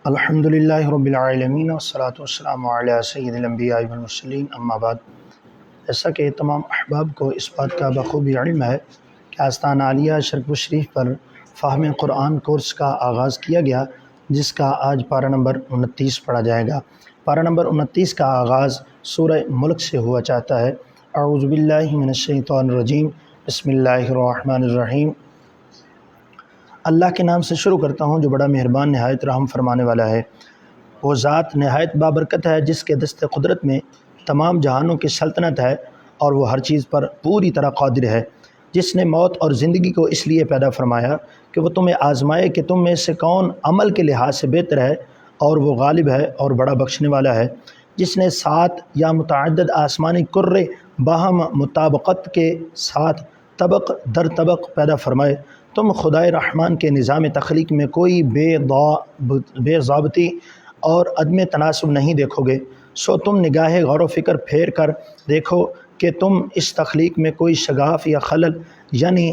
الحمدللہ رب العالمین والصلاة والسلام علی سید الانبیاء والمرسلین اما بعد۔ جیسا کہ تمام احباب کو اس بات کا بخوبی علم ہے کہ آستانہ عالیہ شرقپور شریف پر فہم قرآن کورس کا آغاز کیا گیا، جس کا آج پارہ نمبر 29 پڑھا جائے گا۔ پارہ نمبر 29 کا آغاز سورہ ملک سے ہوا چاہتا ہے۔ اعوذ باللہ من الشیطان الرجیم، بسم اللہ الرحمن الرحیم۔ اللہ کے نام سے شروع کرتا ہوں جو بڑا مہربان نہایت رحم فرمانے والا ہے۔ وہ ذات نہایت بابرکت ہے جس کے دست قدرت میں تمام جہانوں کی سلطنت ہے اور وہ ہر چیز پر پوری طرح قادر ہے، جس نے موت اور زندگی کو اس لیے پیدا فرمایا کہ وہ تمہیں آزمائے کہ تم میں سے کون عمل کے لحاظ سے بہتر ہے، اور وہ غالب ہے اور بڑا بخشنے والا ہے۔ جس نے 7 یا متعدد آسمانی کرے باہم مطابقت کے ساتھ طبق در طبق پیدا فرمائے، تم خدائے رحمان کے نظام تخلیق میں کوئی بے ضابطی اور عدم تناسب نہیں دیکھو گے، سو تم نگاہ غور و فکر پھیر کر دیکھو کہ تم اس تخلیق میں کوئی شگاف یا خلل یعنی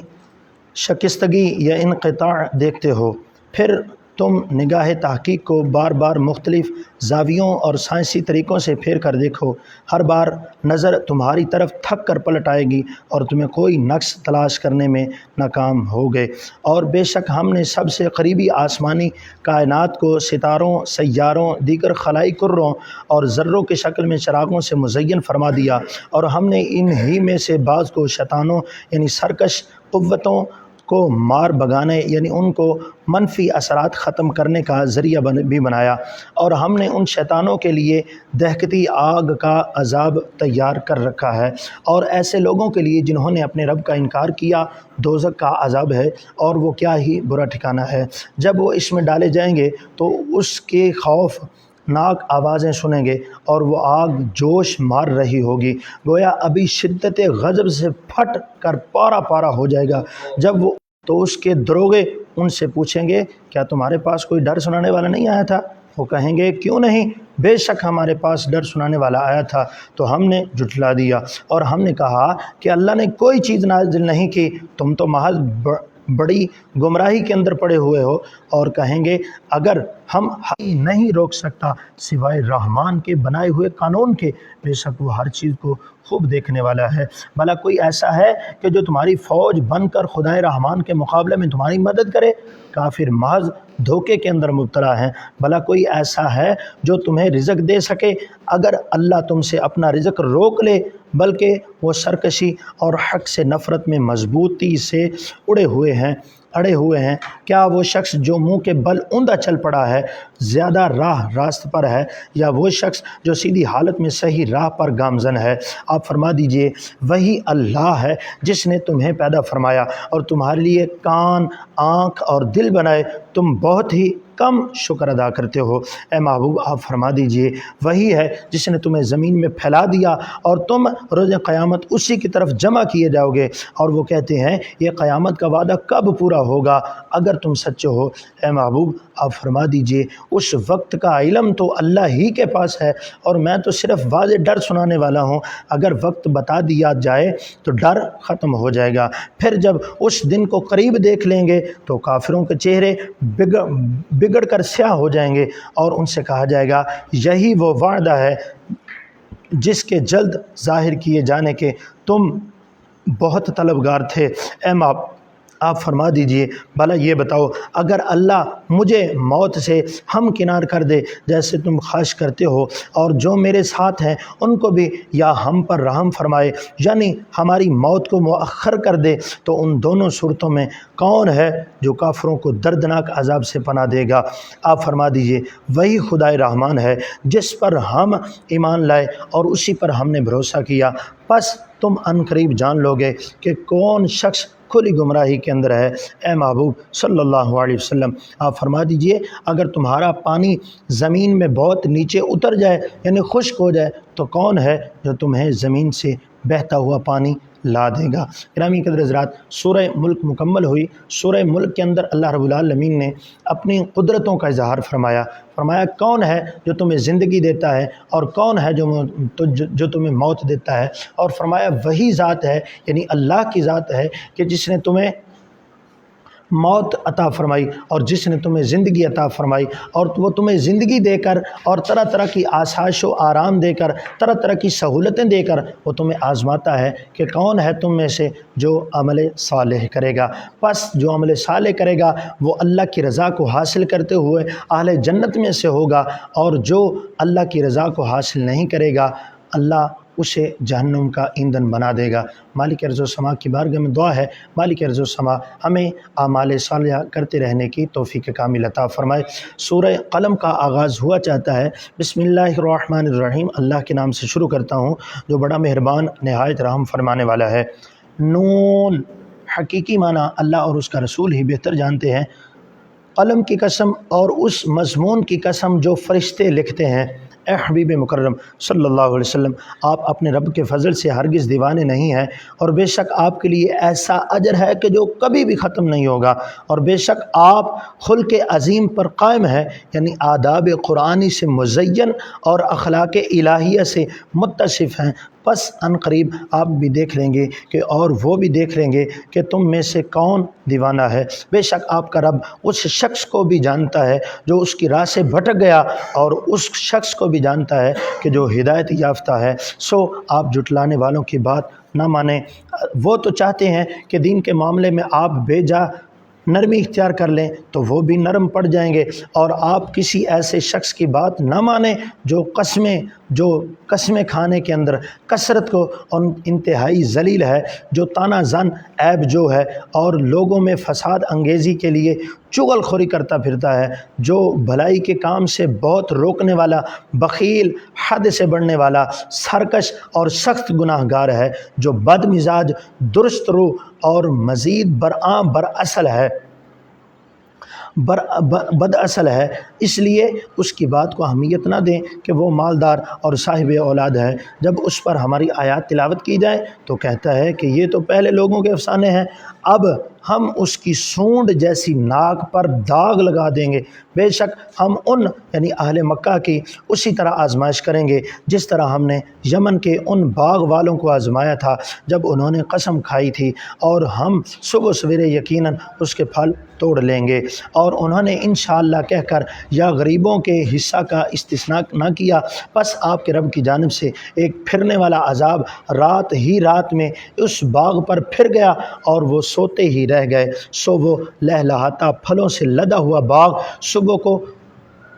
شکستگی یا انقطاع دیکھتے ہو۔ پھر تم نگاہ تحقیق کو بار بار مختلف زاویوں اور سائنسی طریقوں سے پھیر کر دیکھو، ہر بار نظر تمہاری طرف تھک کر پلٹ آئے گی اور تمہیں کوئی نقص تلاش کرنے میں ناکام ہوگے۔ اور بے شک ہم نے سب سے قریبی آسمانی کائنات کو ستاروں، سیاروں، دیگر خلائی کروں اور ذروں کی شکل میں چراغوں سے مزین فرما دیا، اور ہم نے انہی میں سے بعض کو شیطانوں یعنی سرکش قوتوں کو مار بگانے یعنی ان کو منفی اثرات ختم کرنے کا ذریعہ بھی بنایا، اور ہم نے ان شیطانوں کے لیے دہکتی آگ کا عذاب تیار کر رکھا ہے، اور ایسے لوگوں کے لیے جنہوں نے اپنے رب کا انکار کیا دوزخ کا عذاب ہے، اور وہ کیا ہی برا ٹھکانہ ہے۔ جب وہ اس میں ڈالے جائیں گے تو اس کے خوف ناک آوازیں سنیں گے اور وہ آگ جوش مار رہی ہوگی، گویا ابھی شدت غضب سے پھٹ کر پارا پارا ہو جائے گا۔ جب وہ تو اس کے دروغے ان سے پوچھیں گے کیا تمہارے پاس کوئی ڈر سنانے والا نہیں آیا تھا؟ وہ کہیں گے کیوں نہیں، بے شک ہمارے پاس ڈر سنانے والا آیا تھا تو ہم نے جھٹلا دیا، اور ہم نے کہا کہ اللہ نے کوئی چیز نازل نہیں کی، تم تو محض بڑی گمراہی کے اندر پڑے ہوئے ہو۔ اور کہیں گے اگر ہم نہیں روک سکتا سوائے رحمان کے بنائے ہوئے قانون کے، بے شک وہ ہر چیز کو خوب دیکھنے والا ہے۔ بھلا کوئی ایسا ہے کہ جو تمہاری فوج بن کر خدائے رحمان کے مقابلے میں تمہاری مدد کرے؟ کافر محض دھوکے کے اندر مبتلا ہیں۔ بھلا کوئی ایسا ہے جو تمہیں رزق دے سکے اگر اللہ تم سے اپنا رزق روک لے؟ بلکہ وہ سرکشی اور حق سے نفرت میں مضبوطی سے اڑے ہوئے ہیں۔ کیا وہ شخص جو منہ کے بل اوندا چل پڑا ہے زیادہ راست پر ہے، یا وہ شخص جو سیدھی حالت میں صحیح راہ پر گامزن ہے؟ آپ فرما دیجئے وہی اللہ ہے جس نے تمہیں پیدا فرمایا اور تمہارے لیے کان، آنکھ اور دل بنائے، تم بہت ہی کم شکر ادا کرتے ہو۔ اے محبوب آپ فرما دیجئے وہی ہے جس نے تمہیں زمین میں پھیلا دیا اور تم روز قیامت اسی کی طرف جمع کیے جاؤ گے، اور وہ کہتے ہیں یہ قیامت کا وعدہ کب پورا ہوگا اگر تم سچے ہو۔ اے محبوب آپ فرما دیجئے اس وقت کا علم تو اللہ ہی کے پاس ہے، اور میں تو صرف واضح ڈر سنانے والا ہوں۔ اگر وقت بتا دیا جائے تو ڈر ختم ہو جائے گا، پھر جب اس دن کو قریب دیکھ لیں گے تو کافروں کے چہرے بگڑ کر سیاہ ہو جائیں گے، اور ان سے کہا جائے گا یہی وہ وعدہ ہے جس کے جلد ظاہر کیے جانے کے تم بہت طلبگار تھے۔ اے آپ فرما دیجئے بھلا یہ بتاؤ اگر اللہ مجھے موت سے ہمکنار کر دے جیسے تم خواہش کرتے ہو، اور جو میرے ساتھ ہیں ان کو بھی یا ہم پر رحم فرمائے یعنی ہماری موت کو مؤخر کر دے، تو ان دونوں صورتوں میں کون ہے جو کافروں کو دردناک عذاب سے پناہ دے گا؟ آپ فرما دیجئے وہی خدائے رحمان ہے جس پر ہم ایمان لائے اور اسی پر ہم نے بھروسہ کیا، پس تم عنقریب جان لوگے کہ کون شخص کھلی گمراہی کے اندر ہے۔ اے محبوب صلی اللہ علیہ وسلم آپ فرما دیجئے اگر تمہارا پانی زمین میں بہت نیچے اتر جائے یعنی خشک ہو جائے تو کون ہے جو تمہیں زمین سے بہتا ہوا پانی لا دے گا؟ گرامی قدر حضرات، سورہ ملک مکمل ہوئی۔ سورہ ملک کے اندر اللہ رب العالمین نے اپنی قدرتوں کا اظہار فرمایا کون ہے جو تمہیں زندگی دیتا ہے اور کون ہے جو تمہیں موت دیتا ہے، اور فرمایا وہی ذات ہے یعنی اللہ کی ذات ہے کہ جس نے تمہیں موت عطا فرمائی اور جس نے تمہیں زندگی عطا فرمائی اور وہ تمہیں زندگی دے کر اور طرح طرح کی آسائش و آرام دے کر طرح طرح کی سہولتیں دے کر وہ تمہیں آزماتا ہے کہ کون ہے تم میں سے جو عمل صالح کرے گا۔ پس جو عمل صالح کرے گا وہ اللہ کی رضا کو حاصل کرتے ہوئے اہل جنت میں سے ہوگا، اور جو اللہ کی رضا کو حاصل نہیں کرے گا اللہ اسے جہنم کا ایندھن بنا دے گا۔ مالک ارض و سما کی بارگاہ میں دعا ہے، مالک ارض و سما ہمیں اعمال صالحہ کرتے رہنے کی توفیق کامل عطا فرمائے۔ سورہ قلم کا آغاز ہوا چاہتا ہے۔ بسم اللہ الرحمن الرحیم، اللہ کے نام سے شروع کرتا ہوں جو بڑا مہربان نہایت رحم فرمانے والا ہے۔ نون، حقیقی معنی اللہ اور اس کا رسول ہی بہتر جانتے ہیں۔ قلم کی قسم اور اس مضمون کی قسم جو فرشتے لکھتے ہیں۔ اے حبیب مکرم صلی اللہ علیہ وسلم، آپ اپنے رب کے فضل سے ہرگز دیوانے نہیں ہیں، اور بے شک آپ کے لیے ایسا اجر ہے کہ جو کبھی بھی ختم نہیں ہوگا، اور بے شک آپ خلق عظیم پر قائم ہیں، یعنی آداب قرآنی سے مزین اور اخلاق الہیہ سے متصف ہیں۔ پس ان قریب آپ بھی دیکھ لیں گے کہ اور وہ بھی دیکھ لیں گے کہ تم میں سے کون دیوانہ ہے۔ بے شک آپ کا رب اس شخص کو بھی جانتا ہے جو اس کی راہ سے بھٹک گیا، اور اس شخص کو بھی جانتا ہے کہ جو ہدایت یافتہ ہے۔ سو آپ جھٹلانے والوں کی بات نہ مانیں۔ وہ تو چاہتے ہیں کہ دین کے معاملے میں آپ بے جا نرمی اختیار کر لیں تو وہ بھی نرم پڑ جائیں گے، اور آپ کسی ایسے شخص کی بات نہ مانیں جو قسمیں کھانے کے اندر کثرت کو اور انتہائی ذلیل ہے، جو تانا زن عیب جو ہے اور لوگوں میں فساد انگیزی کے لیے چغل خوری کرتا پھرتا ہے، جو بھلائی کے کام سے بہت روکنے والا، بخیل، حد سے بڑھنے والا، سرکش اور سخت گناہ گار ہے، جو بد مزاج، درست رو اور مزید بر اصل ہے۔ اس لیے اس کی بات کو اہمیت نہ دیں کہ وہ مالدار اور صاحب اولاد ہے۔ جب اس پر ہماری آیات تلاوت کی جائے تو کہتا ہے کہ یہ تو پہلے لوگوں کے افسانے ہیں، اب ہم اس کی سونڈ جیسی ناک پر داغ لگا دیں گے۔ بے شک ہم ان یعنی اہل مکہ کی اسی طرح آزمائش کریں گے جس طرح ہم نے یمن کے ان باغ والوں کو آزمایا تھا جب انہوں نے قسم کھائی تھی، اور ہم صبح سویرے یقیناً اس کے پھل توڑ لیں گے، اور انہوں نے انشاءاللہ کہہ کر یا غریبوں کے حصہ کا استثناء نہ کیا۔ پس آپ کے رب کی جانب سے ایک پھرنے والا عذاب رات میں اس باغ پر پھر گیا، اور وہ سوتے ہی رہ گئے۔ سو وہ لہلہاتا پھلوں سے لدا ہوا باغ صبح کو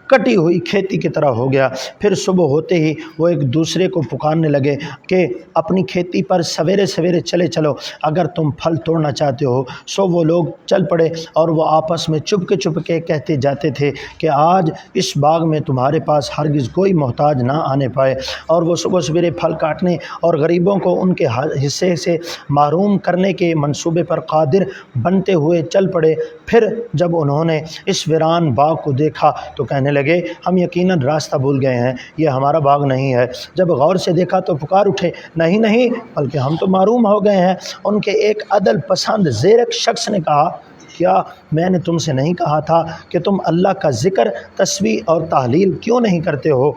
کٹی ہوئی کھیتی کی طرح ہو گیا۔ پھر صبح ہوتے ہی وہ ایک دوسرے کو پکارنے لگے کہ اپنی کھیتی پر سویرے سویرے چلے چلو اگر تم پھل توڑنا چاہتے ہو۔ سو وہ لوگ چل پڑے، اور وہ آپس میں چپ کے کہتے جاتے تھے کہ آج اس باغ میں تمہارے پاس ہرگز کوئی محتاج نہ آنے پائے۔ اور وہ صبح سویرے پھل کاٹنے اور غریبوں کو ان کے حصے سے محروم کرنے کے منصوبے پر قادر بنتے ہوئے چل پڑے۔ پھر جب انہوں نے اس ویران باغ کو دیکھا تو کہنے لگے ہم یقیناً راستہ بھول گئے ہیں، یہ ہمارا باغ نہیں ہے۔ جب غور سے دیکھا تو پکار اٹھے نہیں بلکہ ہم تو محروم ہو گئے ہیں۔ ان کے ایک عدل پسند زیرک شخص نے کہا کیا میں نے تم سے نہیں کہا تھا کہ تم اللہ کا ذکر، تسبیح اور تحلیل کیوں نہیں کرتے ہو؟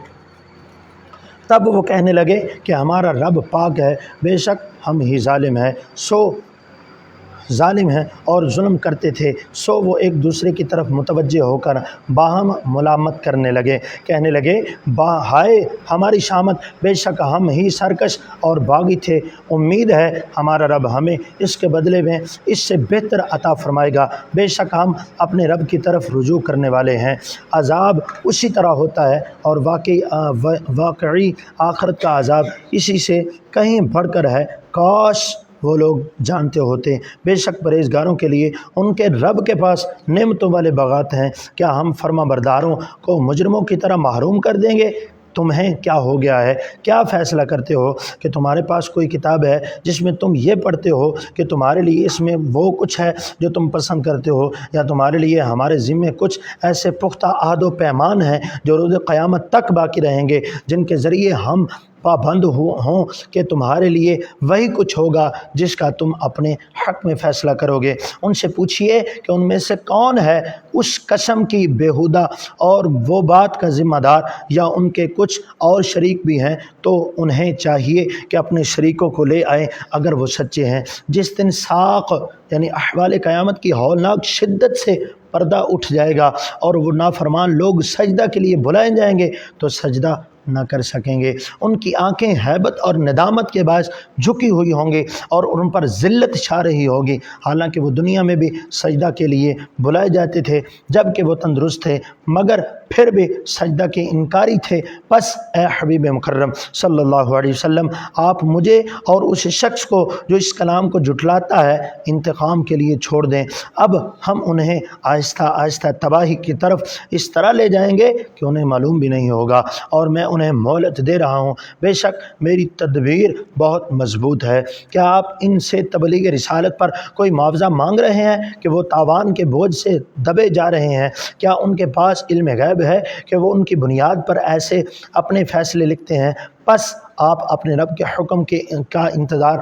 تب وہ کہنے لگے کہ ہمارا رب پاک ہے، بے شک ہم ہی ظالم ہیں اور ظلم کرتے تھے۔ سو وہ ایک دوسرے کی طرف متوجہ ہو کر باہم ملامت کرنے لگے، کہنے لگے ہائے ہماری شامت، بے شک ہم ہی سرکش اور باغی تھے۔ امید ہے ہمارا رب ہمیں اس کے بدلے میں اس سے بہتر عطا فرمائے گا، بے شک ہم اپنے رب کی طرف رجوع کرنے والے ہیں۔ عذاب اسی طرح ہوتا ہے، اور واقعی آخرت کا عذاب اسی سے کہیں بڑھ کر ہے، کاش وہ لوگ جانتے ہوتے۔ بے شک پرہیزگاروں کے لیے ان کے رب کے پاس نعمتوں والے باغات ہیں۔ کیا ہم فرما برداروں کو مجرموں کی طرح محروم کر دیں گے؟ تمہیں کیا ہو گیا ہے؟ کیا فیصلہ کرتے ہو کہ تمہارے پاس کوئی کتاب ہے جس میں تم یہ پڑھتے ہو کہ تمہارے لیے اس میں وہ کچھ ہے جو تم پسند کرتے ہو، یا تمہارے لیے ہمارے ذمے کچھ ایسے پختہ عہد و پیمان ہیں جو روز قیامت تک باقی رہیں گے، جن کے ذریعے ہم پابند ہوں کہ تمہارے لیے وہی کچھ ہوگا جس کا تم اپنے حق میں فیصلہ کرو گے۔ ان سے پوچھئے کہ ان میں سے کون ہے اس قسم کی بیہودہ اور وہ بات کا ذمہ دار، یا ان کے کچھ اور شریک بھی ہیں تو انہیں چاہیے کہ اپنے شریکوں کو لے آئیں اگر وہ سچے ہیں۔ جس دن ساق یعنی احوال قیامت کی ہولناک شدت سے پردہ اٹھ جائے گا اور وہ نافرمان لوگ سجدہ کے لیے بلائے جائیں گے تو سجدہ نہ کر سکیں گے، ان کی آنکھیں ہیبت اور ندامت کے باعث جھکی ہوئی ہوں گی اور ان پر ذلت چھا رہی ہوگی، حالانکہ وہ دنیا میں بھی سجدہ کے لیے بلائے جاتے تھے جب کہ وہ تندرست تھے، مگر پھر بھی سجدہ کے انکاری تھے۔ بس اے حبیب مکرم صلی اللہ علیہ وسلم، آپ مجھے اور اس شخص کو جو اس کلام کو جھٹلاتا ہے انتقام کے لیے چھوڑ دیں، اب ہم انہیں آہستہ آہستہ تباہی کی طرف اس طرح لے جائیں گے کہ انہیں معلوم بھی نہیں ہوگا، اور میں انہیں مہلت دے رہا ہوں، بے شک میری تدبیر بہت مضبوط ہے۔ کیا آپ ان سے تبلیغ رسالت پر کوئی معاوضہ مانگ رہے ہیں کہ وہ تاوان کے بوجھ سے دبے جا رہے ہیں؟ کیا ان کے پاس علم غیب ہے کہ وہ ان کی بنیاد پر ایسے اپنے فیصلے لکھتے ہیں؟ بس آپ اپنے رب کے حکم کا انتظار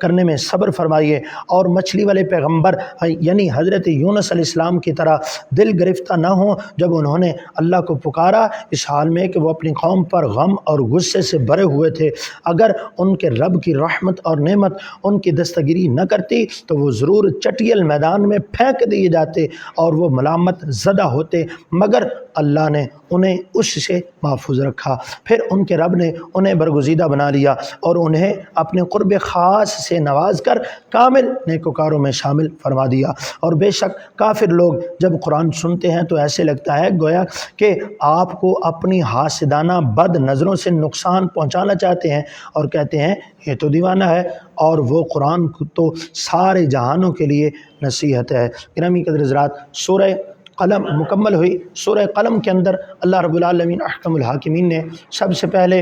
کرنے میں صبر فرمائیے، اور مچھلی والے پیغمبر یعنی حضرت یونس علیہ السلام کی طرح دل گرفتہ نہ ہوں جب انہوں نے اللہ کو پکارا، اس حال میں کہ وہ اپنی قوم پر غم اور غصے سے بھرے ہوئے تھے۔ اگر ان کے رب کی رحمت اور نعمت ان کی دستگیری نہ کرتی تو وہ ضرور چٹیل میدان میں پھینک دیے جاتے اور وہ ملامت زدہ ہوتے، مگر اللہ نے انہیں اس سے محفوظ رکھا۔ پھر ان کے رب نے انہیں برگزیدہ بنا لیا اور انہیں اپنے قرب خاص سے نواز کر کامل نیکوکاروں میں شامل فرما دیا۔ اور بے شک کافر لوگ جب قرآن سنتے ہیں تو ایسے لگتا ہے گویا کہ آپ کو اپنی حاسدانہ بد نظروں سے نقصان پہنچانا چاہتے ہیں، اور کہتے ہیں یہ تو دیوانہ ہے، اور وہ قرآن تو سارے جہانوں کے لیے نصیحت ہے۔ گرامی قدر حضرات، سورہ قلم مکمل ہوئی۔ سورہ قلم کے اندر اللہ رب العالمین احکم الحاکمین نے سب سے پہلے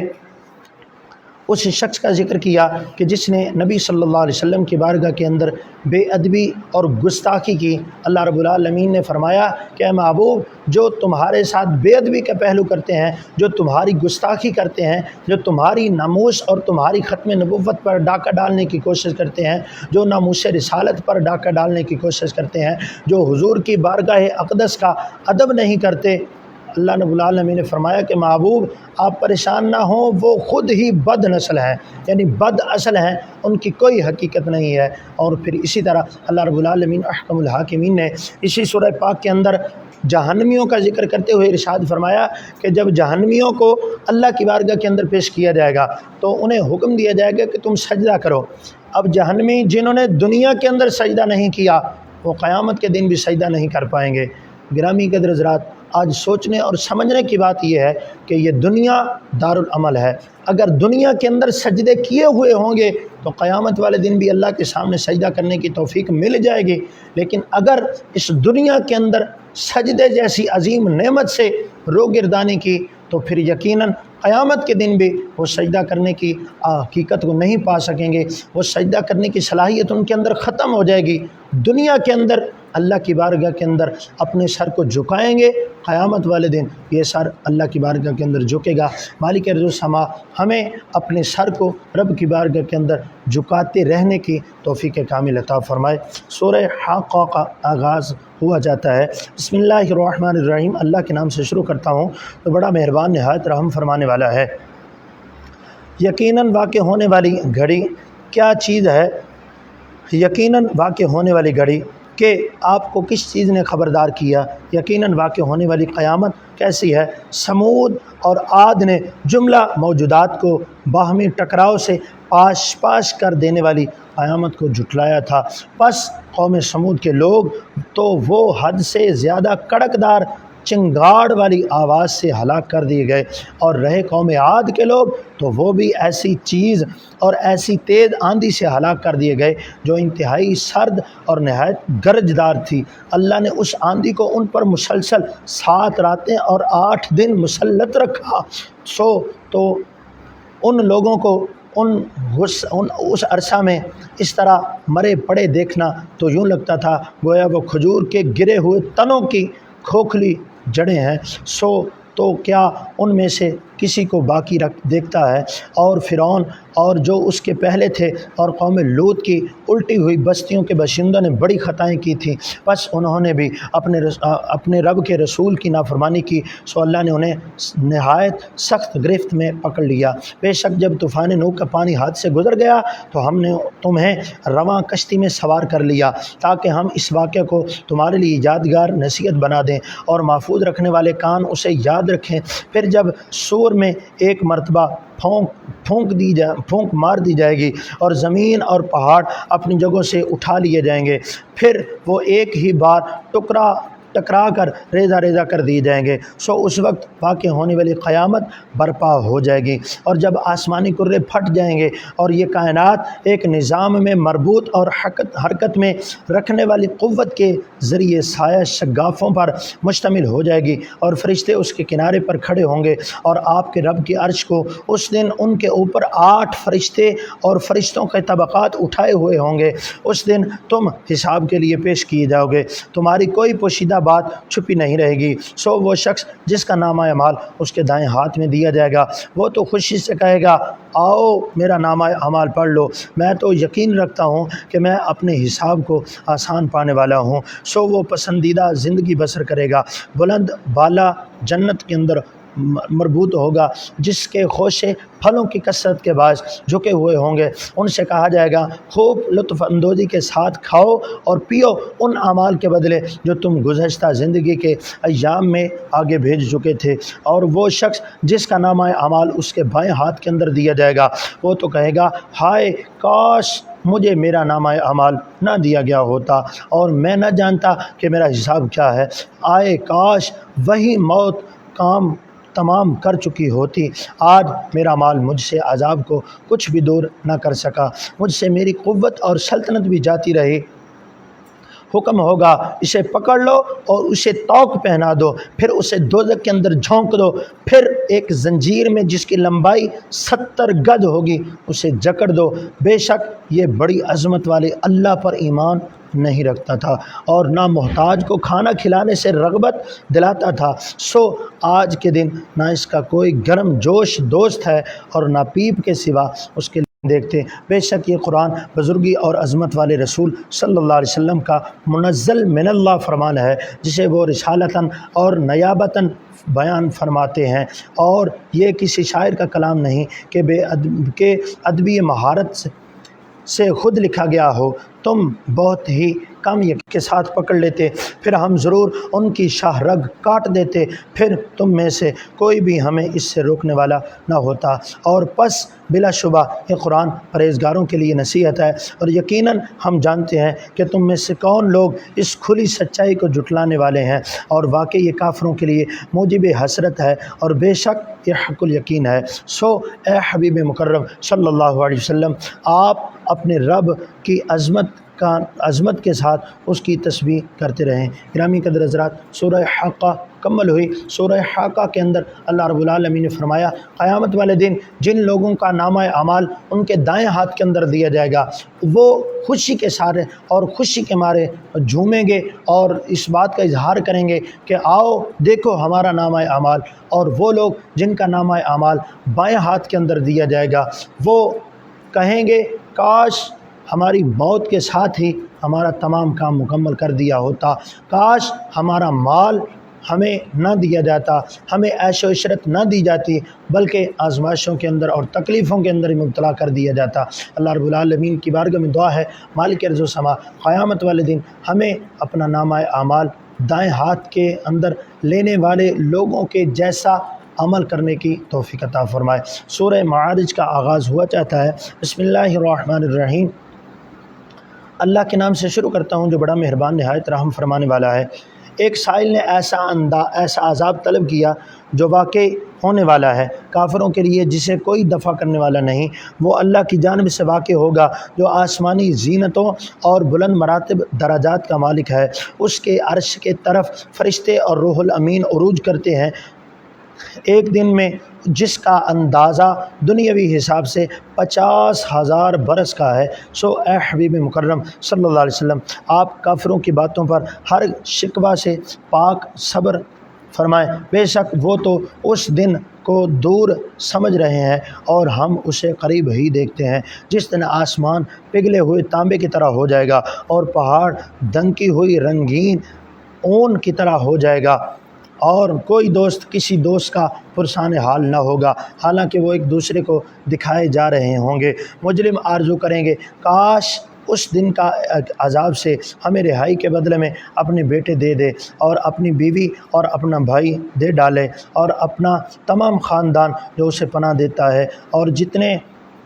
اس شخص کا ذکر کیا کہ جس نے نبی صلی اللہ علیہ وسلم کی بارگاہ کے اندر بے ادبی اور گستاخی کی۔ اللہ رب العالمین نے فرمایا کہ اے محبوب، جو تمہارے ساتھ بے ادبی کا پہلو کرتے ہیں، جو تمہاری گستاخی کرتے ہیں، جو تمہاری ناموس اور تمہاری ختم نبوت پر ڈاکہ ڈالنے کی کوشش کرتے ہیں، جو ناموس رسالت پر ڈاکہ ڈالنے کی کوشش کرتے ہیں، جو حضور کی بارگاہ اقدس کا ادب نہیں کرتے، اللہ رب العالمین نے فرمایا کہ محبوب آپ پریشان نہ ہوں، وہ خود ہی بد نسل ہیں، یعنی بد اصل ہیں، ان کی کوئی حقیقت نہیں ہے۔ اور پھر اسی طرح اللہ رب العالمین احکم الحاکمین نے اسی سورہ پاک کے اندر جہنمیوں کا ذکر کرتے ہوئے ارشاد فرمایا کہ جب جہنمیوں کو اللہ کی بارگاہ کے اندر پیش کیا جائے گا تو انہیں حکم دیا جائے گا کہ تم سجدہ کرو۔ اب جہنمی جنہوں نے دنیا کے اندر سجدہ نہیں کیا وہ قیامت کے دن بھی سجدہ نہیں کر پائیں گے۔ گرامی قدر حضرات، آج سوچنے اور سمجھنے کی بات یہ ہے کہ یہ دنیا دارالعمل ہے۔ اگر دنیا کے اندر سجدے کیے ہوئے ہوں گے تو قیامت والے دن بھی اللہ کے سامنے سجدہ کرنے کی توفیق مل جائے گی، لیکن اگر اس دنیا کے اندر سجدے جیسی عظیم نعمت سے روگردانی کی تو پھر یقیناً قیامت کے دن بھی وہ سجدہ کرنے کی حقیقت کو نہیں پا سکیں گے، وہ سجدہ کرنے کی صلاحیت ان کے اندر ختم ہو جائے گی۔ دنیا کے اندر اللہ کی بارگاہ کے اندر اپنے سر کو جھکائیں گے، قیامت والے دن یہ سر اللہ کی بارگاہ کے اندر جھکے گا۔ مالک ارض و سما ہمیں اپنے سر کو رب کی بارگاہ کے اندر جھکاتے رہنے کی توفیق کامل عطا فرمائے۔ سورہ حاقہ کا آغاز ہوا جاتا ہے۔ بسم اللہ الرحمن الرحیم، اللہ کے نام سے شروع کرتا ہوں تو بڑا مہربان نہایت رحم فرمانے والا ہے۔ یقیناً واقع ہونے والی گھڑی کیا چیز ہے؟ یقیناً واقع ہونے والی گھڑی کہ آپ کو کس چیز نے خبردار کیا؟ یقیناً واقع ہونے والی قیامت کیسی ہے؟ سمود اور عاد نے جملہ موجودات کو باہمی ٹکراؤ سے پاش کر دینے والی قیامت کو جھٹلایا تھا۔ پس قوم سمود کے لوگ تو وہ حد سے زیادہ کڑکدار چنگاڑ والی آواز سے ہلاک کر دیے گئے، اور رہے قوم عاد کے لوگ تو وہ بھی ایسی چیز اور ایسی تیز آندھی سے ہلاک کر دیے گئے جو انتہائی سرد اور نہایت گرجدار تھی۔ اللہ نے اس آندھی کو ان پر مسلسل 7 راتیں اور 8 دن مسلط رکھا، تو ان لوگوں کو اس عرصہ میں اس طرح مرے پڑے دیکھنا تو یوں لگتا تھا گویا وہ کھجور کے گرے ہوئے تنوں کی کھوکھلی جڑیں ہیں۔ تو کیا ان میں سے کسی کو باقی دیکھتا ہے؟ اور فرعون اور جو اس کے پہلے تھے اور قوم لوط کی الٹی ہوئی بستیوں کے باشندوں نے بڑی خطائیں کی تھیں، بس انہوں نے بھی اپنے رب کے رسول کی نافرمانی کی، سو اللہ نے انہیں نہایت سخت گرفت میں پکڑ لیا۔ بے شک جب طوفان نوح کا پانی ہاتھ سے گزر گیا تو ہم نے تمہیں رواں کشتی میں سوار کر لیا تاکہ ہم اس واقعے کو تمہارے لیے یادگار نصیحت بنا دیں اور محفوظ رکھنے والے کان اسے یاد رکھیں۔ پھر جب سور میں ایک مرتبہ پھونک مار دی جائے گی اور زمین اور پہاڑ اپنی جگہوں سے اٹھا لیے جائیں گے، پھر وہ ایک ہی بار ٹکرا کر ریزہ ریزہ کر دیے جائیں گے، سو اس وقت واقع ہونے والی قیامت برپا ہو جائے گی۔ اور جب آسمانی کرے پھٹ جائیں گے اور یہ کائنات ایک نظام میں مربوط اور حرکت میں رکھنے والی قوت کے ذریعے سایہ شگافوں پر مشتمل ہو جائے گی اور فرشتے اس کے کنارے پر کھڑے ہوں گے، اور آپ کے رب کی عرش کو اس دن ان کے اوپر 8 فرشتے اور فرشتوں کے طبقات اٹھائے ہوئے ہوں گے۔ اس دن تم حساب کے لیے پیش کیے جاؤ گے، تمہاری کوئی پوشیدہ بات چھپی نہیں رہے گی۔ سو وہ شخص جس کا نامہ اعمال اس کے دائیں ہاتھ میں دیا جائے گا، وہ تو خوشی سے کہے گا آؤ میرا نامہ اعمال پڑھ لو، میں تو یقین رکھتا ہوں کہ میں اپنے حساب کو آسان پانے والا ہوں۔ سو وہ پسندیدہ زندگی بسر کرے گا، بلند بالا جنت کے اندر مربوط ہوگا، جس کے خوشے پھلوں کی کثرت کے باعث جھکے ہوئے ہوں گے۔ ان سے کہا جائے گا خوب لطف اندوزی کے ساتھ کھاؤ اور پیو ان اعمال کے بدلے جو تم گزشتہ زندگی کے ایام میں آگے بھیج چکے تھے۔ اور وہ شخص جس کا نامہ اعمال اس کے بائیں ہاتھ کے اندر دیا جائے گا، وہ تو کہے گا ہائے کاش مجھے میرا نامہ اعمال نہ دیا گیا ہوتا اور میں نہ جانتا کہ میرا حساب کیا ہے۔ آئے کاش وہی موت کام تمام کر چکی ہوتی، آج میرا مال مجھ سے عذاب کو کچھ بھی دور نہ کر سکا، مجھ سے میری قوت اور سلطنت بھی جاتی رہی۔ حکم ہوگا اسے پکڑ لو اور اسے توق پہنا دو، پھر اسے دوزخ کے اندر جھونک دو، پھر ایک زنجیر میں جس کی لمبائی 70 گز ہوگی اسے جکڑ دو۔ بے شک یہ بڑی عظمت والے اللہ پر ایمان نہیں رکھتا تھا اور نہ محتاج کو کھانا کھلانے سے رغبت دلاتا تھا، سو آج کے دن نہ اس کا کوئی گرم جوش دوست ہے اور نہ پیپ کے سوا اس کے دیکھتے۔ بے شک یہ قرآن بزرگی اور عظمت والے رسول صلی اللہ علیہ وسلم کا منزل من اللہ فرمان ہے، جسے وہ رسالتاً اور نیابتاً بیان فرماتے ہیں، اور یہ کسی شاعر کا کلام نہیں کہ ادبی مہارت سے خود لکھا گیا ہو، تم بہت ہی کم یقین کے ساتھ پکڑ لیتے، پھر ہم ضرور ان کی شاہ رگ کاٹ دیتے، پھر تم میں سے کوئی بھی ہمیں اس سے روکنے والا نہ ہوتا۔ اور پس بلا شبہ یہ قرآن پرہیزگاروں کے لیے نصیحت ہے، اور یقیناً ہم جانتے ہیں کہ تم میں سے کون لوگ اس کھلی سچائی کو جھٹلانے والے ہیں، اور واقعی یہ کافروں کے لیے موجب حسرت ہے اور بے شک یہ حق الیقین ہے۔ سو اے حبیب مکرم صلی اللہ علیہ وسلم، آپ اپنے رب کی عظمت کے ساتھ اس کی تسبیح کرتے رہیں۔ گرامی قدر حضرات، سورہ حاقہ مکمل ہوئی۔ سورہ حاقہ کے اندر اللہ رب العالمین نے فرمایا قیامت والے دن جن لوگوں کا نامہ اعمال ان کے دائیں ہاتھ کے اندر دیا جائے گا، وہ خوشی کے سارے اور خوشی کے مارے جھومیں گے اور اس بات کا اظہار کریں گے کہ آؤ دیکھو ہمارا نامہ اعمال۔ اور وہ لوگ جن کا نامہ اعمال بائیں ہاتھ کے اندر دیا جائے گا، وہ کہیں گے کاش ہماری موت کے ساتھ ہی ہمارا تمام کام مکمل کر دیا ہوتا، کاش ہمارا مال ہمیں نہ دیا جاتا، ہمیں عیش و عشرت نہ دی جاتی، بلکہ آزمائشوں کے اندر اور تکلیفوں کے اندر ہی مبتلا کر دیا جاتا۔ اللہ رب العالمین کی بارگاہ میں دعا ہے مالک ارض و سما، قیامت والے دن ہمیں اپنا نامہ اعمال دائیں ہاتھ کے اندر لینے والے لوگوں کے جیسا عمل کرنے کی توفیق عطا فرمائے۔ سورہ معارج کا آغاز ہوا چاہتا ہے۔ بسم اللہ الرحمن الرحیم، اللہ کے نام سے شروع کرتا ہوں جو بڑا مہربان نہایت رحم فرمانے والا ہے۔ ایک سائل نے ایسا عذاب طلب کیا جو واقع ہونے والا ہے کافروں کے لیے، جسے کوئی دفع کرنے والا نہیں۔ وہ اللہ کی جانب سے واقع ہوگا جو آسمانی زینتوں اور بلند مراتب درجات کا مالک ہے۔ اس کے عرش کے طرف فرشتے اور روح الامین عروج کرتے ہیں ایک دن میں، جس کا اندازہ دنیاوی حساب سے 50,000 برس کا ہے۔ سو اے حبیب مکرم صلی اللہ علیہ وسلم، آپ کافروں کی باتوں پر ہر شکوہ سے پاک، صبر فرمائیں بے شک وہ تو اس دن کو دور سمجھ رہے ہیں اور ہم اسے قریب ہی دیکھتے ہیں، جس دن آسمان پگھلے ہوئے تانبے کی طرح ہو جائے گا اور پہاڑ دھنکی ہوئی رنگین اون کی طرح ہو جائے گا، اور کوئی دوست کسی دوست کا پرسان حال نہ ہوگا، حالانکہ وہ ایک دوسرے کو دکھائے جا رہے ہوں گے۔ مجرم آرزو کریں گے کاش اس دن کا عذاب سے ہمیں رہائی کے بدلے میں اپنے بیٹے دے دے اور اپنی بیوی اور اپنا بھائی دے ڈالے اور اپنا تمام خاندان جو اسے پناہ دیتا ہے، اور جتنے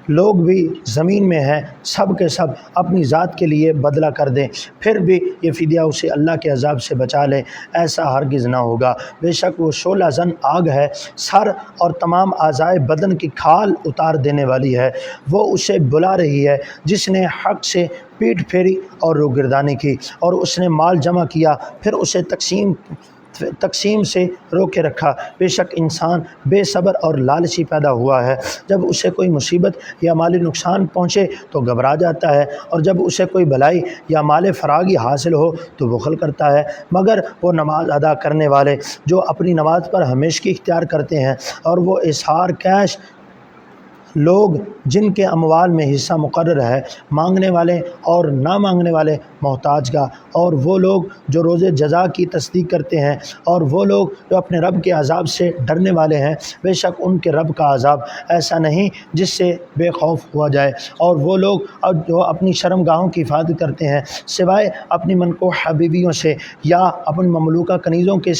لوگ بھی زمین میں ہیں سب کے سب اپنی ذات کے لیے بدلہ کر دیں، پھر بھی یہ فدیہ اسے اللہ کے عذاب سے بچا لے، ایسا ہرگز نہ ہوگا۔ بے شک وہ شعلہ زن آگ ہے، سر اور تمام اعضائے بدن کی کھال اتار دینے والی ہے۔ وہ اسے بلا رہی ہے جس نے حق سے پیٹھ پھیری اور روگردانی کی، اور اس نے مال جمع کیا پھر اسے تقسیم سے روکے رکھا۔ بے شک انسان بے صبر اور لالچی پیدا ہوا ہے، جب اسے کوئی مصیبت یا مالی نقصان پہنچے تو گھبرا جاتا ہے، اور جب اسے کوئی بھلائی یا مال فراغی حاصل ہو تو بخل کرتا ہے۔ مگر وہ نماز ادا کرنے والے جو اپنی نماز پر ہمیشگی اختیار کرتے ہیں، اور وہ اظہار کیش لوگ جن کے اموال میں حصہ مقرر ہے، مانگنے والے اور نہ مانگنے والے محتاج کا، اور وہ لوگ جو روز جزا کی تصدیق کرتے ہیں، اور وہ لوگ جو اپنے رب کے عذاب سے ڈرنے والے ہیں، بے شک ان کے رب کا عذاب ایسا نہیں جس سے بے خوف ہوا جائے۔ اور وہ لوگ جو اپنی شرمگاہوں کی حفاظت کرتے ہیں سوائے اپنی منکوحہ بیویوں سے یا اپنی مملوکہ کنیزوں کے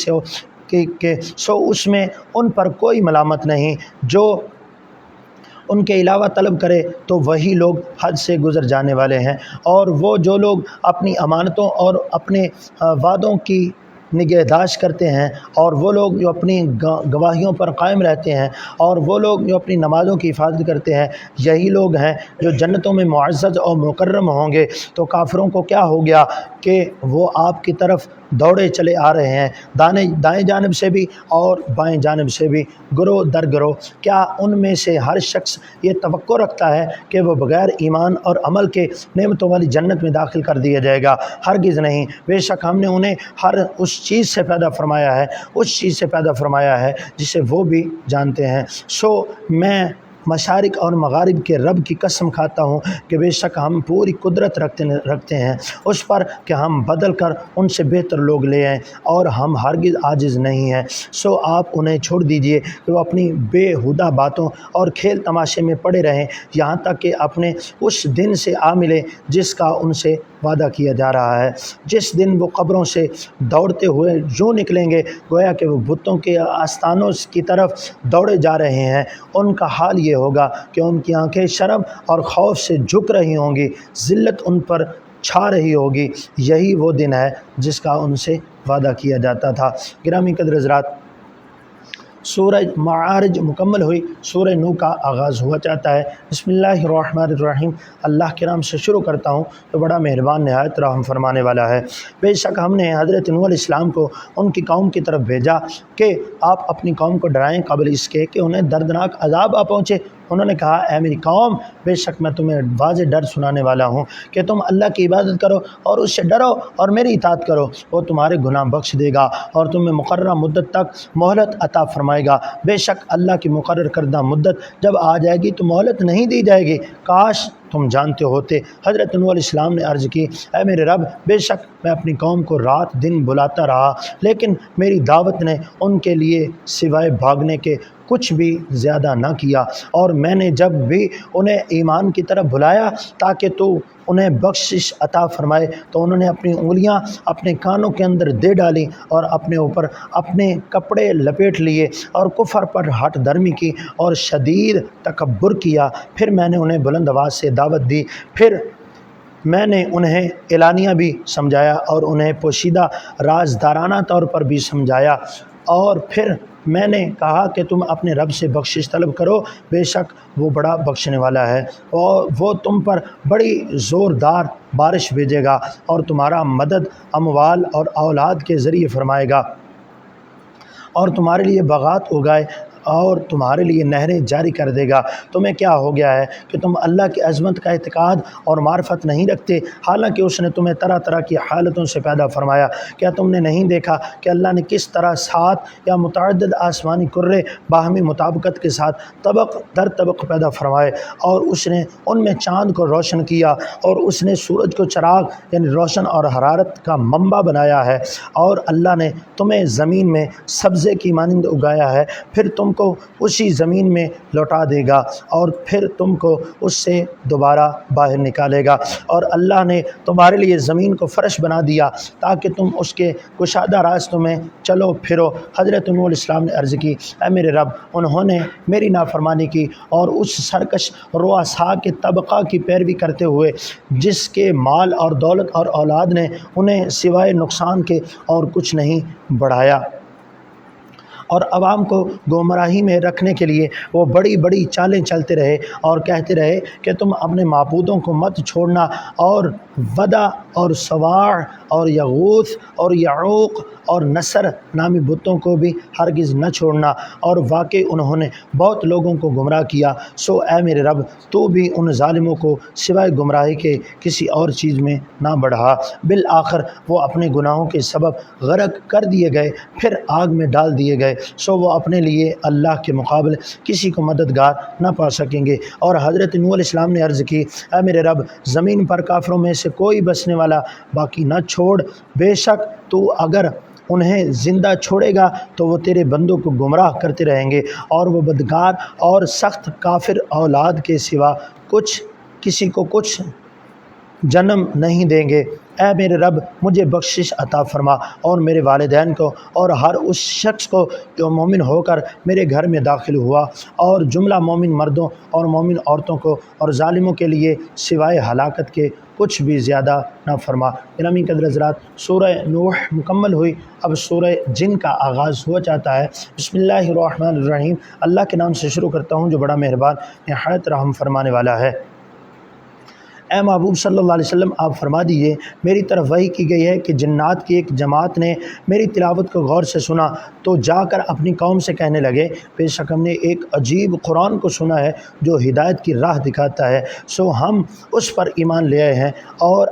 سو اس میں ان پر کوئی ملامت نہیں، جو ان کے علاوہ طلب کرے تو وہی لوگ حد سے گزر جانے والے ہیں۔ اور وہ جو لوگ اپنی امانتوں اور اپنے وعدوں کی نگہداشت کرتے ہیں، اور وہ لوگ جو اپنی گواہیوں پر قائم رہتے ہیں، اور وہ لوگ جو اپنی نمازوں کی حفاظت کرتے ہیں، یہی لوگ ہیں جو جنتوں میں معزز اور مکرم ہوں گے۔ تو کافروں کو کیا ہو گیا کہ وہ آپ کی طرف دوڑے چلے آ رہے ہیں، دائیں جانب سے بھی اور بائیں جانب سے بھی، گروہ در گروہ۔ کیا ان میں سے ہر شخص یہ توقع رکھتا ہے کہ وہ بغیر ایمان اور عمل کے نعمتوں والی جنت میں داخل کر دیا جائے گا؟ ہرگز نہیں۔ بے شک ہم نے انہیں ہر اس چیز سے پیدا فرمایا ہے جسے وہ بھی جانتے ہیں۔ سو میں مشارق اور مغارب کے رب کی قسم کھاتا ہوں کہ بے شک ہم پوری قدرت رکھتے ہیں اس پر کہ ہم بدل کر ان سے بہتر لوگ لے آئیں، اور ہم ہرگز عاجز نہیں ہیں۔ سو آپ انہیں چھوڑ دیجئے کہ وہ اپنی بے ہودہ باتوں اور کھیل تماشے میں پڑے رہیں، یہاں تک کہ اپنے اس دن سے آ ملے جس کا ان سے وعدہ کیا جا رہا ہے، جس دن وہ قبروں سے دوڑتے ہوئے یوں نکلیں گے گویا کہ وہ بتوں کے آستانوں کی طرف دوڑے جا رہے ہیں۔ ان کا حال یہ ہوگا کہ ان کی آنکھیں شرم اور خوف سے جھک رہی ہوں گی، ذلت ان پر چھا رہی ہوگی۔ یہی وہ دن ہے جس کا ان سے وعدہ کیا جاتا تھا۔ گرامی قدر حضرات، سورہ معارج مکمل ہوئی، سورہ نوح کا آغاز ہوا چاہتا ہے۔ بسم اللہ الرحمن الرحیم، اللہ کے نام سے شروع کرتا ہوں جو بڑا مہربان نہایت رحم فرمانے والا ہے۔ بے شک ہم نے حضرت نوح علیہ السلام کو ان کی قوم کی طرف بھیجا کہ آپ اپنی قوم کو ڈرائیں قبل اس کے کہ انہیں دردناک عذاب آ پہنچے۔ انہوں نے کہا اے میری قوم، بے شک میں تمہیں واضح ڈر سنانے والا ہوں کہ تم اللہ کی عبادت کرو اور اس سے ڈرو اور میری اطاعت کرو، وہ تمہارے گناہ بخش دے گا اور تمہیں مقررہ مدت تک مہلت عطا فرمائے گا۔ بے شک اللہ کی مقرر کردہ مدت جب آ جائے گی تو مہلت نہیں دی جائے گی، کاش تم جانتے ہوتے۔ حضرت نوح علیہ السلام نے عرض کی اے میرے رب، بے شک میں اپنی قوم کو رات دن بلاتا رہا، لیکن میری دعوت نے ان کے لیے سوائے بھاگنے کے کچھ بھی زیادہ نہ کیا، اور میں نے جب بھی انہیں ایمان کی طرف بلایا تاکہ تو انہیں بخشش عطا فرمائے تو انہوں نے اپنی انگلیاں اپنے کانوں کے اندر دے ڈالی اور اپنے اوپر اپنے کپڑے لپیٹ لیے اور کفر پر ہٹ درمی کی اور شدید تکبر کیا۔ پھر میں نے انہیں بلند آواز سے دعوت دی، پھر میں نے انہیں اعلانیہ بھی سمجھایا اور انہیں پوشیدہ رازدارانہ طور پر بھی سمجھایا، اور پھر میں نے کہا کہ تم اپنے رب سے بخشش طلب کرو، بے شک وہ بڑا بخشنے والا ہے، اور وہ تم پر بڑی زوردار بارش بھیجے گا اور تمہارا مدد اموال اور اولاد کے ذریعے فرمائے گا، اور تمہارے لیے باغات اگائے اور تمہارے لیے نہریں جاری کر دے گا۔ تمہیں کیا ہو گیا ہے کہ تم اللہ کی عظمت کا اعتقاد اور معرفت نہیں رکھتے، حالانکہ اس نے تمہیں طرح طرح کی حالتوں سے پیدا فرمایا؟ کیا تم نے نہیں دیکھا کہ اللہ نے کس طرح 7 یا متعدد آسمانی کرے باہمی مطابقت کے ساتھ طبق در طبق پیدا فرمائے، اور اس نے ان میں چاند کو روشن کیا، اور اس نے سورج کو چراغ یعنی روشن اور حرارت کا منبع بنایا ہے، اور اللہ نے تمہیں زمین میں سبزے کی مانند اگایا ہے، پھر تم کو اسی زمین میں لوٹا دے گا اور پھر تم کو اس سے دوبارہ باہر نکالے گا، اور اللہ نے تمہارے لیے زمین کو فرش بنا دیا تاکہ تم اس کے کشادہ راستوں میں چلو پھرو۔ حضرت نوح علیہ السلام نے عرض کی، اے میرے رب، انہوں نے میری نافرمانی کی اور اس سرکش رؤساء کے طبقہ کی پیروی کرتے ہوئے جس کے مال اور دولت اور اولاد نے انہیں سوائے نقصان کے اور کچھ نہیں بڑھایا، اور عوام کو گمراہی میں رکھنے کے لیے وہ بڑی بڑی چالیں چلتے رہے اور کہتے رہے کہ تم اپنے معبودوں کو مت چھوڑنا، اور ودا اور سواع اور یغوث اور یعوق اور نصر نامی بتوں کو بھی ہرگز نہ چھوڑنا، اور واقعی انہوں نے بہت لوگوں کو گمراہ کیا۔ سو اے میرے رب، تو بھی ان ظالموں کو سوائے گمراہی کے کسی اور چیز میں نہ بڑھا۔ بالآخر وہ اپنے گناہوں کے سبب غرق کر دیے گئے، پھر آگ میں ڈال دیے گئے، سو وہ اپنے لیے اللہ کے مقابل کسی کو مددگار نہ پا سکیں گے۔ اور حضرت نوح علیہ السلام نے عرض کی، اے میرے رب، زمین پر کافروں میں سے کوئی بسنے والا باقی نہ چھوڑ، بے شک تو اگر انہیں زندہ چھوڑے گا تو وہ تیرے بندوں کو گمراہ کرتے رہیں گے، اور وہ بدکار اور سخت کافر اولاد کے سوا کسی کو کچھ جنم نہیں دیں گے۔ اے میرے رب، مجھے بخشش عطا فرما، اور میرے والدین کو اور ہر اس شخص کو جو مومن ہو کر میرے گھر میں داخل ہوا، اور جملہ مومن مردوں اور مومن عورتوں کو اور ظالموں کے لیے سوائے ہلاکت کے کچھ بھی زیادہ نہ فرما۔ گرامی قدر حضرات، سورہ نوح مکمل ہوئی، اب سورہ جن کا آغاز ہوا چاہتا ہے۔ بسم اللہ الرحمن الرحیم، اللہ کے نام سے شروع کرتا ہوں جو بڑا مہربان نہایت رحم فرمانے والا ہے۔ اے محبوب صلی اللہ علیہ وسلم، آپ فرما دیجئے، میری طرف وحی کی گئی ہے کہ جنات کی ایک جماعت نے میری تلاوت کو غور سے سنا تو جا کر اپنی قوم سے کہنے لگے، بے شک ہم نے ایک عجیب قرآن کو سنا ہے جو ہدایت کی راہ دکھاتا ہے، سو ہم اس پر ایمان لے آئے ہیں، اور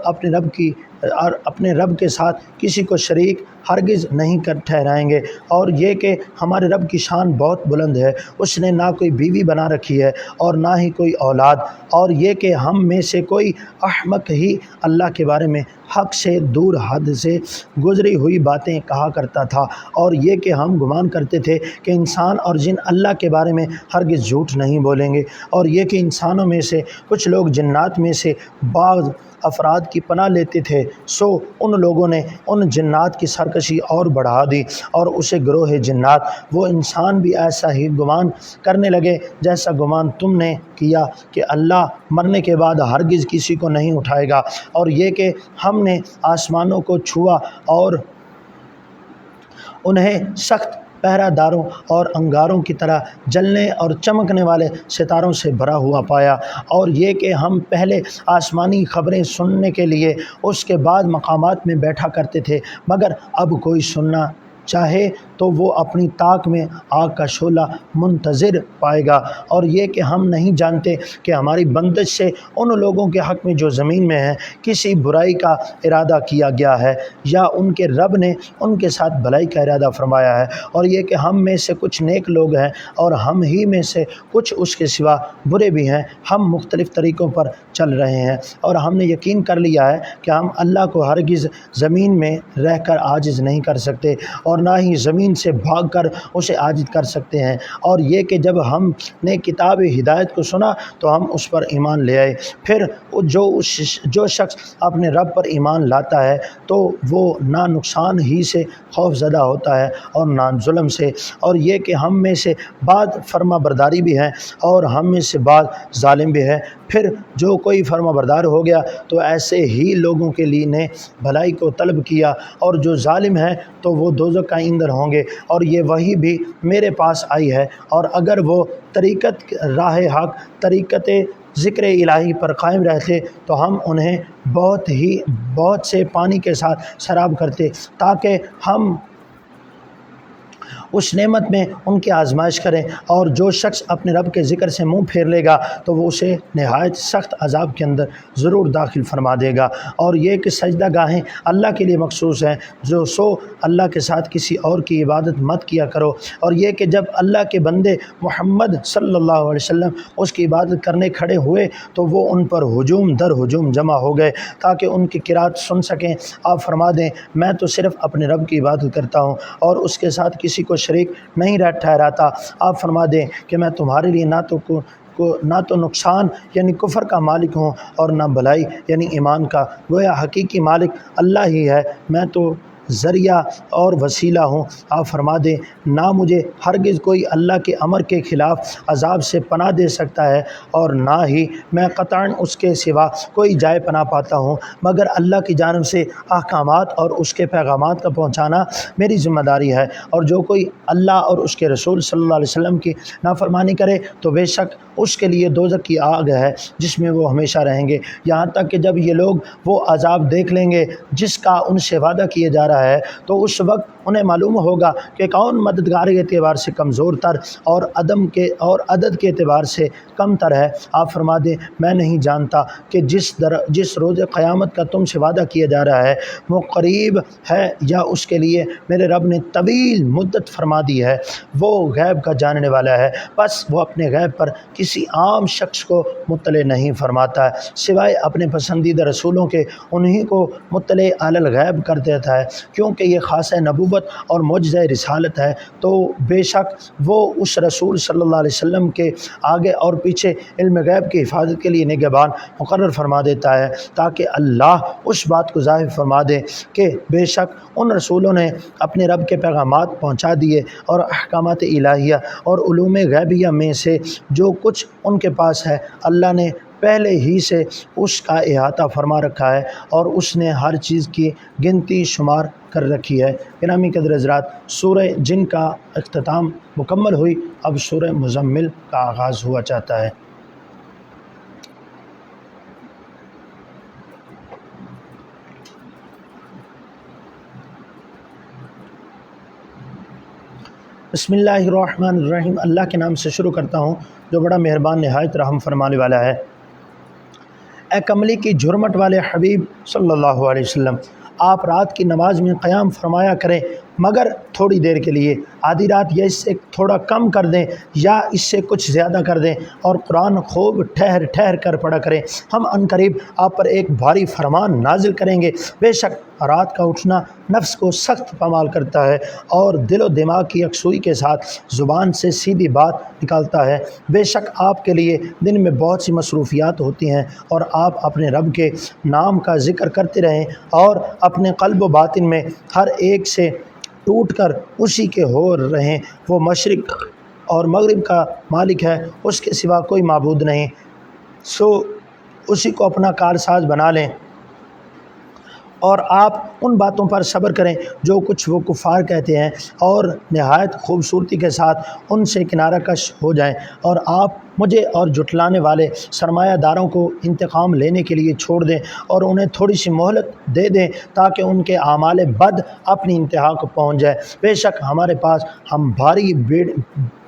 اپنے رب کے ساتھ کسی کو شریک ہرگز نہیں ٹھہرائیں گے، اور یہ کہ ہمارے رب کی شان بہت بلند ہے، اس نے نہ کوئی بیوی بنا رکھی ہے اور نہ ہی کوئی اولاد، اور یہ کہ ہم میں سے کوئی احمق ہی اللہ کے بارے میں حق سے دور حد سے گزری ہوئی باتیں کہا کرتا تھا، اور یہ کہ ہم گمان کرتے تھے کہ انسان اور جن اللہ کے بارے میں ہرگز جھوٹ نہیں بولیں گے، اور یہ کہ انسانوں میں سے کچھ لوگ جنات میں سے بعض افراد کی پناہ لیتے تھے، سو ان لوگوں نے ان جنات کی سرکشی اور بڑھا دی، اور اسے گروہ جنات وہ انسان بھی ایسا ہی گمان کرنے لگے جیسا گمان تم نے کیا کہ اللہ مرنے کے بعد ہرگز کسی کو نہیں اٹھائے گا، اور یہ کہ ہم نے آسمانوں کو چھوا اور انہیں سخت پہرہ داروں اور انگاروں کی طرح جلنے اور چمکنے والے ستاروں سے بھرا ہوا پایا، اور یہ کہ ہم پہلے آسمانی خبریں سننے کے لیے اس کے بعد مقامات میں بیٹھا کرتے تھے، مگر اب کوئی سننا چاہے تو وہ اپنی طاق میں آگ کا شعلہ منتظر پائے گا، اور یہ کہ ہم نہیں جانتے کہ ہماری بندش سے ان لوگوں کے حق میں جو زمین میں ہیں کسی برائی کا ارادہ کیا گیا ہے، یا ان کے رب نے ان کے ساتھ بھلائی کا ارادہ فرمایا ہے، اور یہ کہ ہم میں سے کچھ نیک لوگ ہیں اور ہم ہی میں سے کچھ اس کے سوا برے بھی ہیں، ہم مختلف طریقوں پر چل رہے ہیں، اور ہم نے یقین کر لیا ہے کہ ہم اللہ کو ہرگز زمین میں رہ کر عاجز نہیں کر سکتے، اور نہ ہی زمین سے بھاگ کر اسے عاجز کر سکتے ہیں، اور یہ کہ جب ہم نے کتاب ہدایت کو سنا تو ہم اس پر ایمان لے آئے، پھر جو شخص اپنے رب پر ایمان لاتا ہے تو وہ نہ نقصان ہی سے خوف زدہ ہوتا ہے اور نہ ظلم سے، اور یہ کہ ہم میں سے بعض فرما برداری بھی ہیں اور ہم میں سے بعض ظالم بھی ہیں، پھر جو کوئی فرما بردار ہو گیا تو ایسے ہی لوگوں کے لیے نے بھلائی کو طلب کیا، اور جو ظالم ہیں تو وہ دوزخ کا ایندھن ہوں گے، اور یہ وحی بھی میرے پاس آئی ہے، اور اگر وہ طریقت راہ حق طریقت ذکر الہی پر قائم رہتے تو ہم انہیں بہت سے پانی کے ساتھ سراب کرتے تاکہ ہم اس نعمت میں ان کی آزمائش کریں، اور جو شخص اپنے رب کے ذکر سے منہ پھیر لے گا تو وہ اسے نہایت سخت عذاب کے اندر ضرور داخل فرما دے گا۔ اور یہ کہ سجدہ گاہیں اللہ کے لیے مخصوص ہیں، جو سو اللہ کے ساتھ کسی اور کی عبادت مت کیا کرو۔ اور یہ کہ جب اللہ کے بندے محمد صلی اللہ علیہ وسلم اس کی عبادت کرنے کھڑے ہوئے تو وہ ان پر ہجوم در ہجوم جمع ہو گئے تاکہ ان کی قرات سن سکیں۔ آپ فرما دیں میں تو صرف اپنے رب کی عبادت کرتا ہوں اور اس کے ساتھ کسی کو شریک نہیں ٹھہراتا۔ آپ فرما دیں کہ میں تمہارے لیے نہ تو نقصان یعنی کفر کا مالک ہوں اور نہ بھلائی یعنی ایمان کا، گویا حقیقی مالک اللہ ہی ہے، میں تو ذریعہ اور وسیلہ ہوں۔ آپ فرما دیں نہ مجھے ہرگز کوئی اللہ کے امر کے خلاف عذاب سے پناہ دے سکتا ہے اور نہ ہی میں قطعاً اس کے سوا کوئی جائے پناہ پاتا ہوں، مگر اللہ کی جانب سے احکامات اور اس کے پیغامات کا پہنچانا میری ذمہ داری ہے۔ اور جو کوئی اللہ اور اس کے رسول صلی اللہ علیہ وسلم کی نافرمانی کرے تو بے شک اس کے لیے دوزخ کی آگ ہے جس میں وہ ہمیشہ رہیں گے، یہاں تک کہ جب یہ لوگ وہ عذاب دیکھ لیں گے جس کا ان سے وعدہ کیا جا رہا ہے تو اس وقت انہیں معلوم ہوگا کہ کون مددگار کے اعتبار سے کمزور تر اور عدد کے اعتبار سے کم تر ہے۔ آپ فرما دیں میں نہیں جانتا کہ جس روز قیامت کا تم سے وعدہ کیا جا رہا ہے وہ قریب ہے یا اس کے لیے میرے رب نے طویل مدت فرما دی ہے، وہ غیب کا جاننے والا ہے، بس وہ اپنے غیب پر کسی عام شخص کو مطلع نہیں فرماتا ہے سوائے اپنے پسندیدہ رسولوں کے، انہی کو مطلع علی الغیب کر دیتا ہے، کیونکہ یہ خاصہ نبوت اور معجزہ رسالت ہے۔ تو بے شک وہ اس رسول صلی اللہ علیہ وسلم کے آگے اور پیچھے علم غیب کی حفاظت کے لیے نگہبان مقرر فرما دیتا ہے تاکہ اللہ اس بات کو ظاہر فرما دے کہ بے شک ان رسولوں نے اپنے رب کے پیغامات پہنچا دیے اور احکامات الہیہ اور علوم غیبیہ میں سے جو کچھ ان کے پاس ہے اللہ نے پہلے ہی سے اس کا احاطہ فرما رکھا ہے اور اس نے ہر چیز کی گنتی شمار کر رکھی ہے۔ گرامی قدر حضرات، سورہ جن کا اختتام مکمل ہوئی، اب سورہ مزمل کا آغاز ہوا چاہتا ہے۔ بسم اللہ الرحمن الرحیم، اللہ کے نام سے شروع کرتا ہوں جو بڑا مہربان نہایت رحم فرمانے والا ہے۔ اے کملی کی جھرمٹ والے حبیب صلی اللہ علیہ وسلم، آپ رات کی نماز میں قیام فرمایا کریں مگر تھوڑی دیر کے لیے، آدھی رات یا اس سے تھوڑا کم کر دیں یا اس سے کچھ زیادہ کر دیں، اور قرآن خوب ٹھہر ٹھہر کر پڑھا کریں، ہم عنقریب آپ پر ایک بھاری فرمان نازل کریں گے۔ بے شک رات کا اٹھنا نفس کو سخت پامال کرتا ہے اور دل و دماغ کی یکسوئی کے ساتھ زبان سے سیدھی بات نکالتا ہے۔ بے شک آپ کے لیے دن میں بہت سی مصروفیات ہوتی ہیں اور آپ اپنے رب کے نام کا ذکر کرتے رہیں اور اپنے قلب و باطن میں ہر ایک سے ٹوٹ کر اسی کے ہو رہیں۔ وہ مشرق اور مغرب کا مالک ہے، اس کے سوا کوئی معبود نہیں، سو اسی کو اپنا کارساز بنا لیں اور آپ ان باتوں پر صبر کریں جو کچھ وہ کفار کہتے ہیں اور نہایت خوبصورتی کے ساتھ ان سے کنارہ کش ہو جائیں، اور آپ مجھے اور جھٹلانے والے سرمایہ داروں کو انتقام لینے کے لیے چھوڑ دیں اور انہیں تھوڑی سی مہلت دے دیں تاکہ ان کے اعمال بد اپنی انتہا کو پہنچ جائے۔ بے شک ہمارے پاس ہم بھاری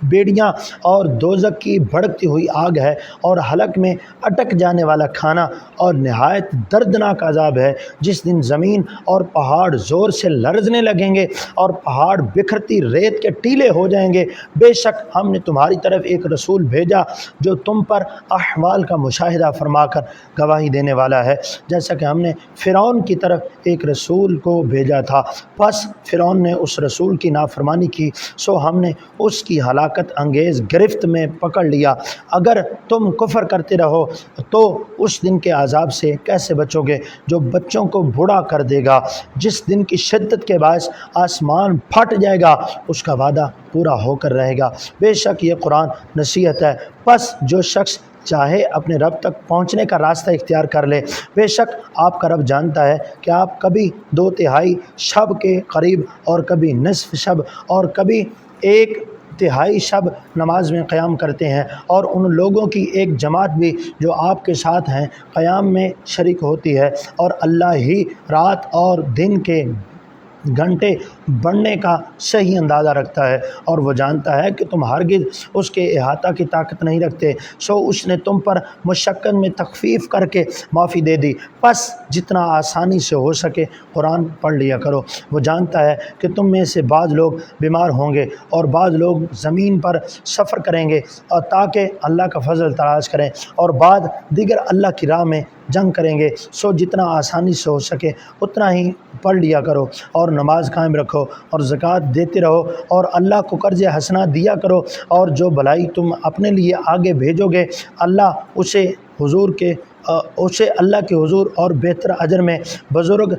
بیڑیاں اور دوزخ کی بھڑکتی ہوئی آگ ہے اور حلق میں اٹک جانے والا کھانا اور نہایت دردناک عذاب ہے جس دن زمین اور پہاڑ زور سے لرزنے لگیں گے اور پہاڑ بکھرتی ریت کے ٹیلے ہو جائیں گے۔ بے شک ہم نے تمہاری طرف ایک رسول بھیجا جو تم پر احوال کا مشاہدہ فرما کر گواہی دینے والا ہے، جیسا کہ ہم نے فرعون کی طرف ایک رسول کو بھیجا تھا، پس فرعون نے اس رسول کی نافرمانی کی، سو ہم نے اس کی ہلاکت انگیز گرفت میں پکڑ لیا۔ اگر تم کفر کرتے رہو تو اس دن کے عذاب سے کیسے بچو گے جو بچوں کو بوڑھا کر دے گا، جس دن کی شدت کے باعث آسمان پھٹ جائے گا، اس کا وعدہ پورا ہو کر رہے گا۔ بے شک یہ قرآن نصیحت ہے، پس جو شخص چاہے اپنے رب تک پہنچنے کا راستہ اختیار کر لے۔ بے شک آپ کا رب جانتا ہے کہ آپ کبھی 2/3 شب کے قریب اور کبھی نصف شب اور کبھی 1/3 شب نماز میں قیام کرتے ہیں، اور ان لوگوں کی ایک جماعت بھی جو آپ کے ساتھ ہیں قیام میں شریک ہوتی ہے، اور اللہ ہی رات اور دن کے گھنٹے بڑھنے کا صحیح اندازہ رکھتا ہے، اور وہ جانتا ہے کہ تم ہرگز اس کے احاطہ کی طاقت نہیں رکھتے، سو اس نے تم پر مشقت میں تخفیف کر کے معافی دے دی، پس جتنا آسانی سے ہو سکے قرآن پڑھ لیا کرو۔ وہ جانتا ہے کہ تم میں سے بعض لوگ بیمار ہوں گے اور بعض لوگ زمین پر سفر کریں گے، اور تاکہ اللہ کا فضل تلاش کریں، اور بعض دیگر اللہ کی راہ میں جنگ کریں گے، سو جتنا آسانی سے ہو سکے اتنا ہی پڑھ لیا کرو، اور نماز قائم رکھو اور زکوٰۃ دیتے رہو، اور اللہ کو قرض حسنہ دیا کرو، اور جو بھلائی تم اپنے لیے آگے بھیجو گے اسے اللہ کے حضور اور بہتر اجر میں بزرگ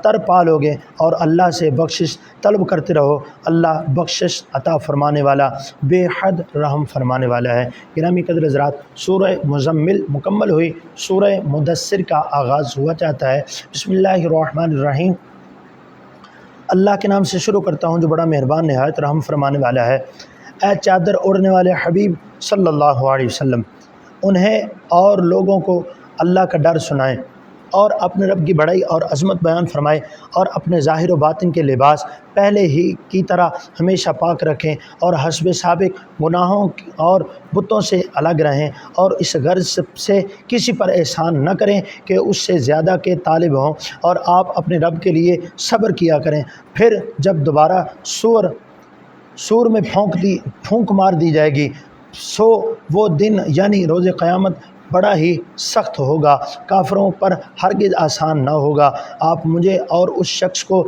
تر پالو گے، اور اللہ سے بخشش طلب کرتے رہو، اللہ بخشش عطا فرمانے والا بے حد رحم فرمانے والا ہے۔ گرامی قدر حضرات، سورہ مزمل مکمل ہوئی، سورہ مدثر کا آغاز ہوا چاہتا ہے۔ بسم اللہ الرحمن الرحیم، اللہ کے نام سے شروع کرتا ہوں جو بڑا مہربان نہایت رحم فرمانے والا ہے۔ اے چادر اوڑھنے والے حبیب صلی اللہ علیہ وسلم، انہیں اور لوگوں کو اللہ کا ڈر سنائیں، اور اپنے رب کی بڑائی اور عظمت بیان فرمائیں، اور اپنے ظاہر و باطن کے لباس پہلے ہی کی طرح ہمیشہ پاک رکھیں، اور حسب سابق گناہوں اور بتوں سے الگ رہیں، اور اس غرض سے کسی پر احسان نہ کریں کہ اس سے زیادہ کے طالب ہوں، اور آپ اپنے رب کے لیے صبر کیا کریں۔ پھر جب دوبارہ سور میں پھونک مار دی جائے گی، سو وہ دن یعنی روز قیامت بڑا ہی سخت ہوگا، کافروں پر ہرگز آسان نہ ہوگا۔ آپ مجھے اور اس شخص کو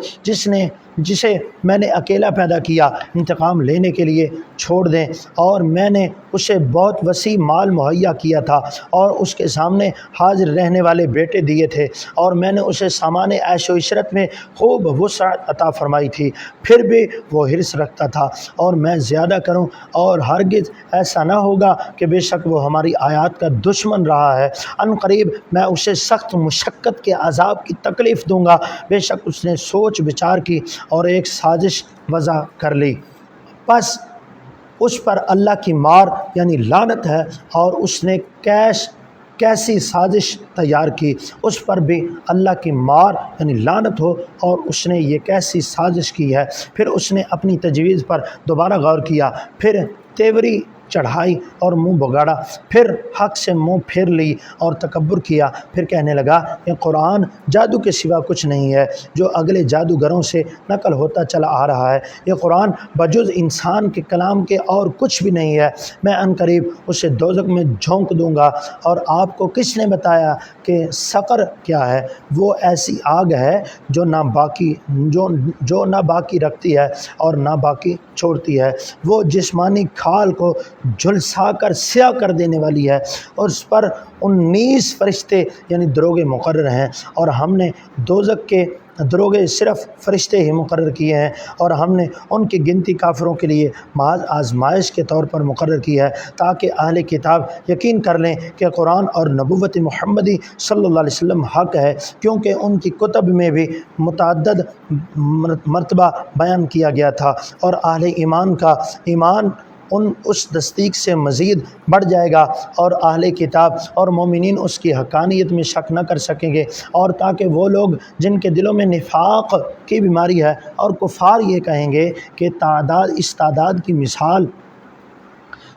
جسے میں نے اکیلا پیدا کیا انتقام لینے کے لیے چھوڑ دیں، اور میں نے اسے بہت وسیع مال مہیا کیا تھا، اور اس کے سامنے حاضر رہنے والے بیٹے دیے تھے، اور میں نے اسے سامان عیش و عشرت میں خوب وسعت عطا فرمائی تھی، پھر بھی وہ حرص رکھتا تھا اور میں زیادہ کروں، اور ہرگز ایسا نہ ہوگا کہ بے شک وہ ہماری آیات کا دشمن رہا ہے، ان قریب میں اسے سخت مشقت کے عذاب کی تکلیف دوں گا۔ بے شک اس نے سوچ بچار کی اور ایک سازش وضع کر لی، پس اس پر اللہ کی مار یعنی لعنت ہے، اور اس نے کیسی سازش تیار کی، اس پر بھی اللہ کی مار یعنی لعنت ہو، اور اس نے یہ کیسی سازش کی ہے۔ پھر اس نے اپنی تجویز پر دوبارہ غور کیا، پھر تیوری چڑھائی اور منہ بگاڑا، پھر حق سے منہ پھیر لی اور تکبر کیا، پھر کہنے لگا یہ قرآن جادو کے سوا کچھ نہیں ہے جو اگلے جادوگروں سے نقل ہوتا چلا آ رہا ہے، یہ قرآن بجز انسان کے کلام کے اور کچھ بھی نہیں ہے، میں عنقریب اسے دوزخ میں جھونک دوں گا۔ اور آپ کو کس نے بتایا کہ سقر کیا ہے؟ وہ ایسی آگ ہے جو نہ باقی رکھتی ہے اور نہ باقی چھوڑتی ہے، وہ جسمانی کھال کو جھلسا کر سیاہ کر دینے والی ہے، اور اس پر 19 فرشتے یعنی دروغے مقرر ہیں، اور ہم نے دوزخ کے دروغے صرف فرشتے ہی مقرر کیے ہیں، اور ہم نے ان کی گنتی کافروں کے لیے محض آزمائش کے طور پر مقرر کی ہے، تاکہ اہل کتاب یقین کر لیں کہ قرآن اور نبوت محمدی صلی اللہ علیہ وسلم حق ہے، کیونکہ ان کی کتب میں بھی متعدد مرتبہ بیان کیا گیا تھا، اور اہل ایمان کا ایمان اس تصدیق سے مزید بڑھ جائے گا، اور اہل کتاب اور مومنین اس کی حقانیت میں شک نہ کر سکیں گے، اور تاکہ وہ لوگ جن کے دلوں میں نفاق کی بیماری ہے اور کفار یہ کہیں گے کہ اس تعداد کی مثال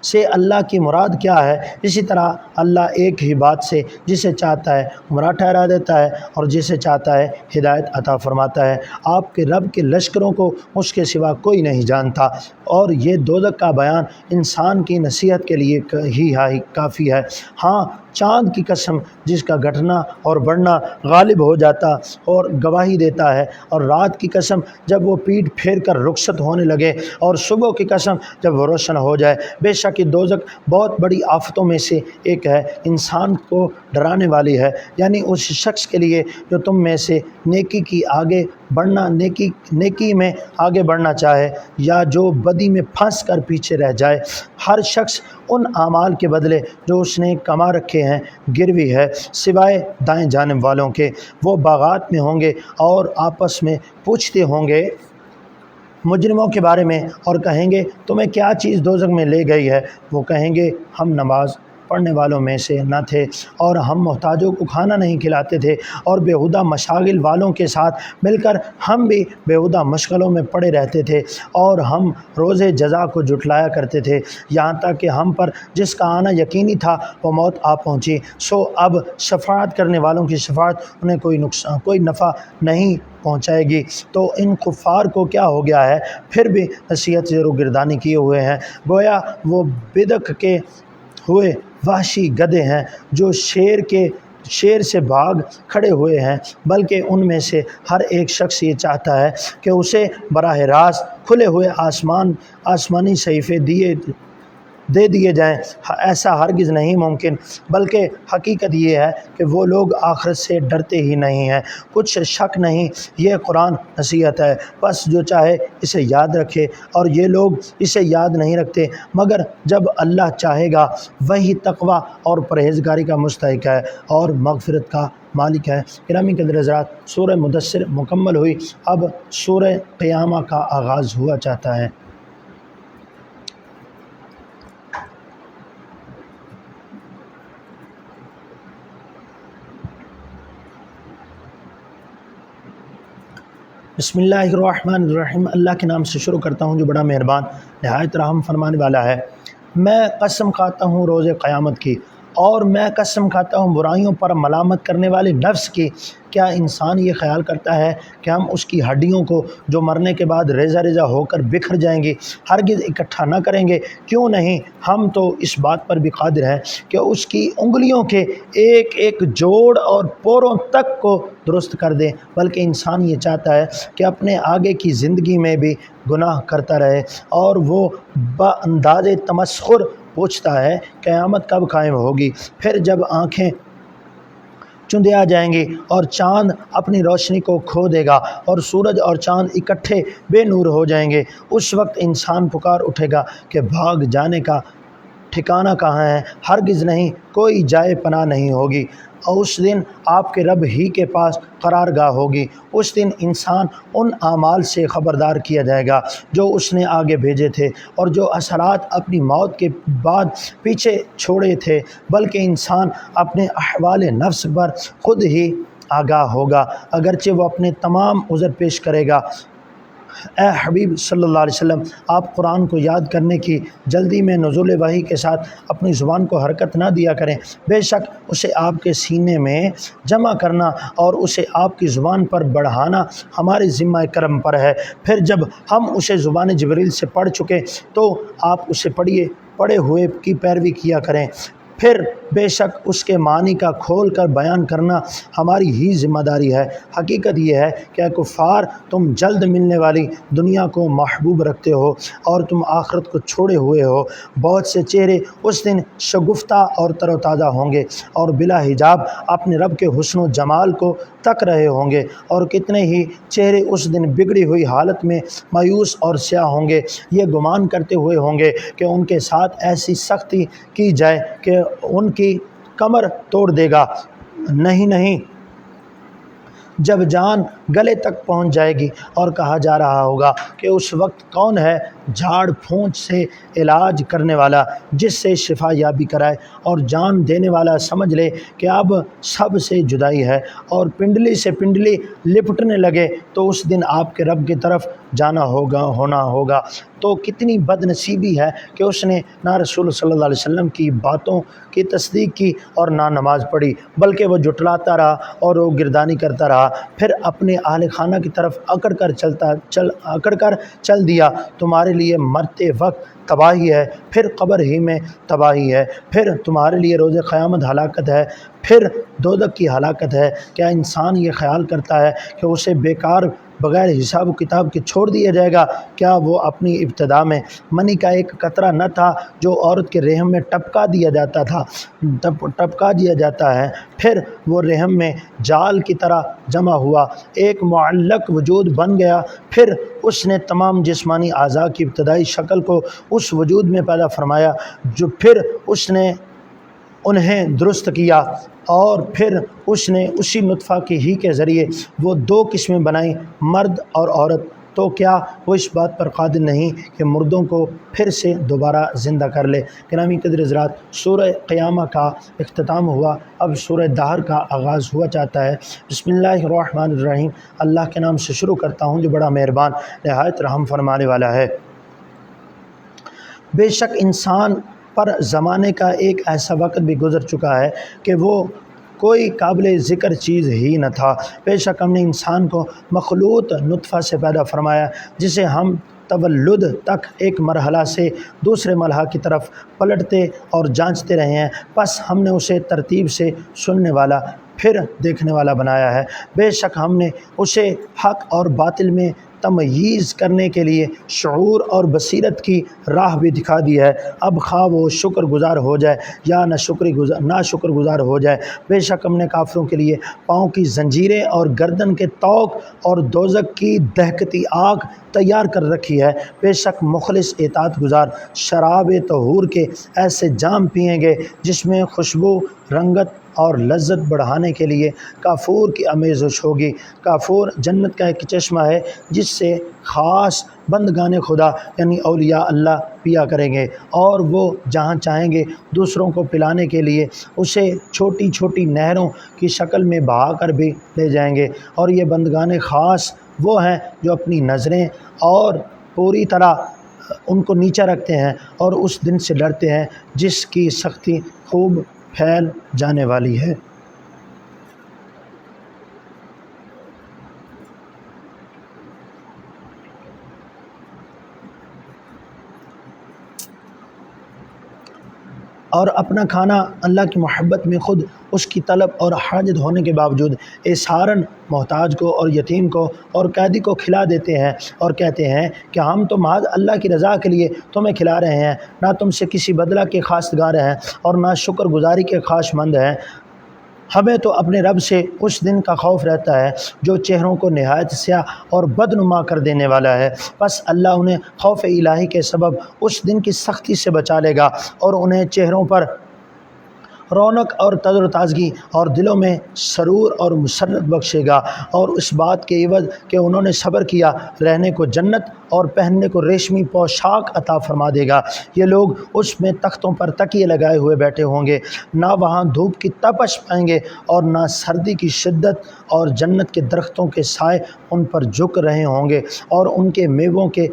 سے اللہ کی مراد کیا ہے، اسی طرح اللہ ایک ہی بات سے جسے چاہتا ہے گمراہ ٹھہرا دیتا ہے اور جسے چاہتا ہے ہدایت عطا فرماتا ہے۔ آپ کے رب کے لشکروں کو اس کے سوا کوئی نہیں جانتا، اور یہ دوزخ کا بیان انسان کی نصیحت کے لیے ہی کافی ہے۔ ہاں، چاند کی قسم جس کا گھٹنا اور بڑھنا غالب ہو جاتا اور گواہی دیتا ہے، اور رات کی قسم جب وہ پیٹ پھیر کر رخصت ہونے لگے، اور صبح کی قسم جب وہ روشن ہو جائے، بے شک یہ دوزخ بہت بڑی آفتوں میں سے ایک ہے، انسان کو ڈرانے والی ہے، یعنی اس شخص کے لیے جو تم میں سے نیکی میں آگے بڑھنا چاہے، یا جو بدی میں پھنس کر پیچھے رہ جائے۔ ہر شخص ان اعمال کے بدلے جو اس نے کما رکھے ہیں گروی ہے، سوائے دائیں جانب والوں کے، وہ باغات میں ہوں گے اور آپس میں پوچھتے ہوں گے مجرموں کے بارے میں، اور کہیں گے تمہیں کیا چیز دوزخ میں لے گئی ہے؟ وہ کہیں گے ہم نماز پڑھنے والوں میں سے نہ تھے، اور ہم محتاجوں کو کھانا نہیں کھلاتے تھے، اور بیہودہ مشاغل والوں کے ساتھ مل کر ہم بھی بیہودہ مشغلوں میں پڑے رہتے تھے، اور ہم روز جزا کو جھٹلایا کرتے تھے، یہاں تک کہ ہم پر جس کا آنا یقینی تھا وہ موت آ پہنچی۔ سو اب شفاعت کرنے والوں کی شفاعت انہیں کوئی نفع نہیں پہنچائے گی۔ تو ان کفار کو کیا ہو گیا ہے، پھر بھی نصیحت سے روگردانی کیے ہوئے ہیں، گویا وہ بدک کے ہوئے وحشی گدھے ہیں جو شیر سے بھاگ کھڑے ہوئے ہیں، بلکہ ان میں سے ہر ایک شخص یہ چاہتا ہے کہ اسے براہ راست کھلے ہوئے آسمانی صحیفے دے دیے جائیں۔ ایسا ہرگز نہیں ممکن، بلکہ حقیقت یہ ہے کہ وہ لوگ آخرت سے ڈرتے ہی نہیں ہیں۔ کچھ شک نہیں، یہ قرآن نصیحت ہے، بس جو چاہے اسے یاد رکھے، اور یہ لوگ اسے یاد نہیں رکھتے مگر جب اللہ چاہے گا۔ وہی تقوی اور پرہیزگاری کا مستحق ہے اور مغفرت کا مالک ہے۔ گرامی قدر حضرات، سورہ مدثر مکمل ہوئی، اب سورہ قیامہ کا آغاز ہوا چاہتا ہے۔ بسم اللہ الرحمن الرحیم، اللہ کے نام سے شروع کرتا ہوں جو بڑا مہربان نہایت رحم فرمانے والا ہے۔ میں قسم کھاتا ہوں روز قیامت کی، اور میں قسم کھاتا ہوں برائیوں پر ملامت کرنے والے نفس کی۔ کیا انسان یہ خیال کرتا ہے کہ ہم اس کی ہڈیوں کو جو مرنے کے بعد ریزہ ریزہ ہو کر بکھر جائیں گی ہرگز اکٹھا نہ کریں گے؟ کیوں نہیں، ہم تو اس بات پر بھی قادر ہیں کہ اس کی انگلیوں کے ایک ایک جوڑ اور پوروں تک کو درست کر دیں، بلکہ انسان یہ چاہتا ہے کہ اپنے آگے کی زندگی میں بھی گناہ کرتا رہے، اور وہ بانداز تمسخر پوچھتا ہے قیامت کب قائم ہوگی۔ پھر جب آنکھیں چندیا جائیں گی اور چاند اپنی روشنی کو کھو دے گا اور سورج اور چاند اکٹھے بے نور ہو جائیں گے، اس وقت انسان پکار اٹھے گا کہ بھاگ جانے کا ٹھکانہ کہاں ہے؟ ہرگز نہیں، کوئی جائے پناہ نہیں ہوگی، اور اس دن آپ کے رب ہی کے پاس قرار گاہ ہوگی۔ اس دن انسان ان اعمال سے خبردار کیا جائے گا جو اس نے آگے بھیجے تھے اور جو اثرات اپنی موت کے بعد پیچھے چھوڑے تھے، بلکہ انسان اپنے احوال نفس پر خود ہی آگاہ ہوگا، اگرچہ وہ اپنے تمام عذر پیش کرے گا۔ اے حبیب صلی اللہ علیہ وسلم، آپ قرآن کو یاد کرنے کی جلدی میں نزول وحی کے ساتھ اپنی زبان کو حرکت نہ دیا کریں، بے شک اسے آپ کے سینے میں جمع کرنا اور اسے آپ کی زبان پر بڑھانا ہمارے ذمہ کرم پر ہے۔ پھر جب ہم اسے زبان جبریل سے پڑھ چکے تو آپ اسے پڑھے ہوئے کی پیروی کیا کریں، پھر بے شک اس کے معنی کا کھول کر بیان کرنا ہماری ہی ذمہ داری ہے۔ حقیقت یہ ہے کہ اے کفار، تم جلد ملنے والی دنیا کو محبوب رکھتے ہو اور تم آخرت کو چھوڑے ہوئے ہو۔ بہت سے چہرے اس دن شگفتہ اور تر و تازہ ہوں گے اور بلا حجاب اپنے رب کے حسن و جمال کو تک رہے ہوں گے، اور کتنے ہی چہرے اس دن بگڑی ہوئی حالت میں مایوس اور سیاہ ہوں گے، یہ گمان کرتے ہوئے ہوں گے کہ ان کے ساتھ ایسی سختی کی جائے کہ ان کی کمر توڑ دے گا۔ نہیں، جب جان گلے تک پہنچ جائے گی اور کہا جا رہا ہوگا کہ اس وقت کون ہے جھاڑ پھونچ سے علاج کرنے والا جس سے شفا یابی کرائے، اور جان دینے والا سمجھ لے کہ اب سب سے جدائی ہے اور پنڈلی سے پنڈلی لپٹنے لگے، تو اس دن آپ کے رب کی طرف ہونا ہوگا۔ تو کتنی بد نصیبی ہے کہ اس نے نہ رسول صلی اللہ علیہ وسلم کی باتوں کی تصدیق کی اور نہ نماز پڑھی، بلکہ وہ جھٹلاتا رہا اور وہ گردانی کرتا رہا، پھر اپنے اہل خانہ کی طرف اکڑ کر چل دیا۔ تمہارے لیے مرتے وقت تباہی ہے، پھر قبر ہی میں تباہی ہے، پھر تمہارے لیے روز قیامت ہلاکت ہے، پھر دوزخ کی ہلاکت ہے۔ کیا انسان یہ خیال کرتا ہے کہ اسے بیکار بغیر حساب و کتاب کے چھوڑ دیا جائے گا؟ کیا وہ اپنی ابتدا میں منی کا ایک قطرہ نہ تھا جو عورت کے رحم میں ٹپکا دیا جاتا ہے، پھر وہ رحم میں جال کی طرح جمع ہوا، ایک معلق وجود بن گیا، پھر اس نے تمام جسمانی اعضاء کی ابتدائی شکل کو اس وجود میں پیدا فرمایا، جو پھر اس نے انہیں درست کیا، اور پھر اس نے اسی نطفہ کی ہی کے ذریعے وہ دو قسمیں بنائیں، مرد اور عورت، تو کیا وہ اس بات پر قادر نہیں کہ مردوں کو پھر سے دوبارہ زندہ کر لے۔ گرامی قدر حضرات، سورہ قیامہ کا اختتام ہوا، اب سورہ دہر کا آغاز ہوا چاہتا ہے۔ بسم اللہ الرحمن الرحیم، اللہ کے نام سے شروع کرتا ہوں جو بڑا مہربان نہایت رحم فرمانے والا ہے۔ بے شک انسان پر زمانے کا ایک ایسا وقت بھی گزر چکا ہے کہ وہ کوئی قابل ذکر چیز ہی نہ تھا۔ بے شک ہم نے انسان کو مخلوط نطفہ سے پیدا فرمایا، جسے ہم تولد تک ایک مرحلہ سے دوسرے مرحلہ کی طرف پلٹتے اور جانچتے رہے ہیں، پس ہم نے اسے ترتیب سے سننے والا پھر دیکھنے والا بنایا ہے۔ بے شک ہم نے اسے حق اور باطل میں تمییز کرنے کے لیے شعور اور بصیرت کی راہ بھی دکھا دی ہے۔ اب خواہ وہ شکر گزار ہو جائے یا نہ شکر گزار ہو جائے، بے شک ہم نے کافروں کے لیے پاؤں کی زنجیریں اور گردن کے طوق اور دوزخ کی دہکتی آگ تیار کر رکھی ہے۔ بے شک مخلص اطاعت گزار شراب طہور کے ایسے جام پئیں گے جس میں خوشبو، رنگت اور لذت بڑھانے کے لیے کافور کی آمیزش ہوگی۔ کافور جنت کا ایک چشمہ ہے جس سے خاص بندگان خدا یعنی اولیاء اللہ پیا کریں گے، اور وہ جہاں چاہیں گے دوسروں کو پلانے کے لیے اسے چھوٹی چھوٹی نہروں کی شکل میں بہا کر بھی لے جائیں گے۔ اور یہ بندگان خاص وہ ہیں جو اپنی نظریں اور پوری طرح ان کو نیچا رکھتے ہیں اور اس دن سے ڈرتے ہیں جس کی سختی خوب پھیل جانے والی ہے۔ اور اپنا کھانا اللہ کی محبت میں خود اس کی طلب اور حاجت ہونے کے باوجود ایسارن محتاج کو اور یتیم کو اور قیدی کو کھلا دیتے ہیں اور کہتے ہیں کہ ہم تو محض اللہ کی رضا کے لیے تمہیں کھلا رہے ہیں، نہ تم سے کسی بدلہ کے خواستگار ہیں اور نہ شکر گزاری کے خواہش مند ہیں۔ ہمیں تو اپنے رب سے اس دن کا خوف رہتا ہے جو چہروں کو نہایت سیاہ اور بدنما کر دینے والا ہے، بس اللہ انہیں خوف الہی کے سبب اس دن کی سختی سے بچا لے گا اور انہیں چہروں پر رونق اور تر و تازگی اور دلوں میں سرور اور مسرت بخشے گا، اور اس بات کے عوض کہ انہوں نے صبر کیا رہنے کو جنت اور پہننے کو ریشمی پوشاک عطا فرما دے گا۔ یہ لوگ اس میں تختوں پر تکیے لگائے ہوئے بیٹھے ہوں گے، نہ وہاں دھوپ کی تپش پائیں گے اور نہ سردی کی شدت، اور جنت کے درختوں کے سائے ان پر جھک رہے ہوں گے اور ان کے میووں کے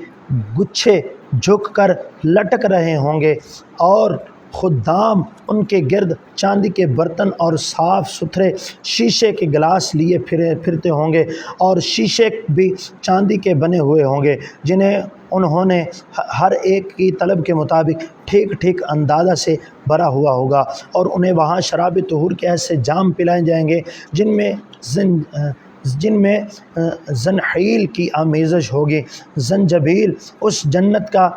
گچھے جھک کر لٹک رہے ہوں گے، اور خدام ان کے گرد چاندی کے برتن اور صاف ستھرے شیشے کے گلاس لیے پھرتے ہوں گے، اور شیشے بھی چاندی کے بنے ہوئے ہوں گے جنہیں انہوں نے ہر ایک کی طلب کے مطابق ٹھیک ٹھیک اندازہ سے بھرا ہوا ہوگا، اور انہیں وہاں شراب طہور کے ایسے جام پلائے جائیں گے جن میں زنحیل کی آمیزش ہوگی۔ زنجبیل اس جنت کا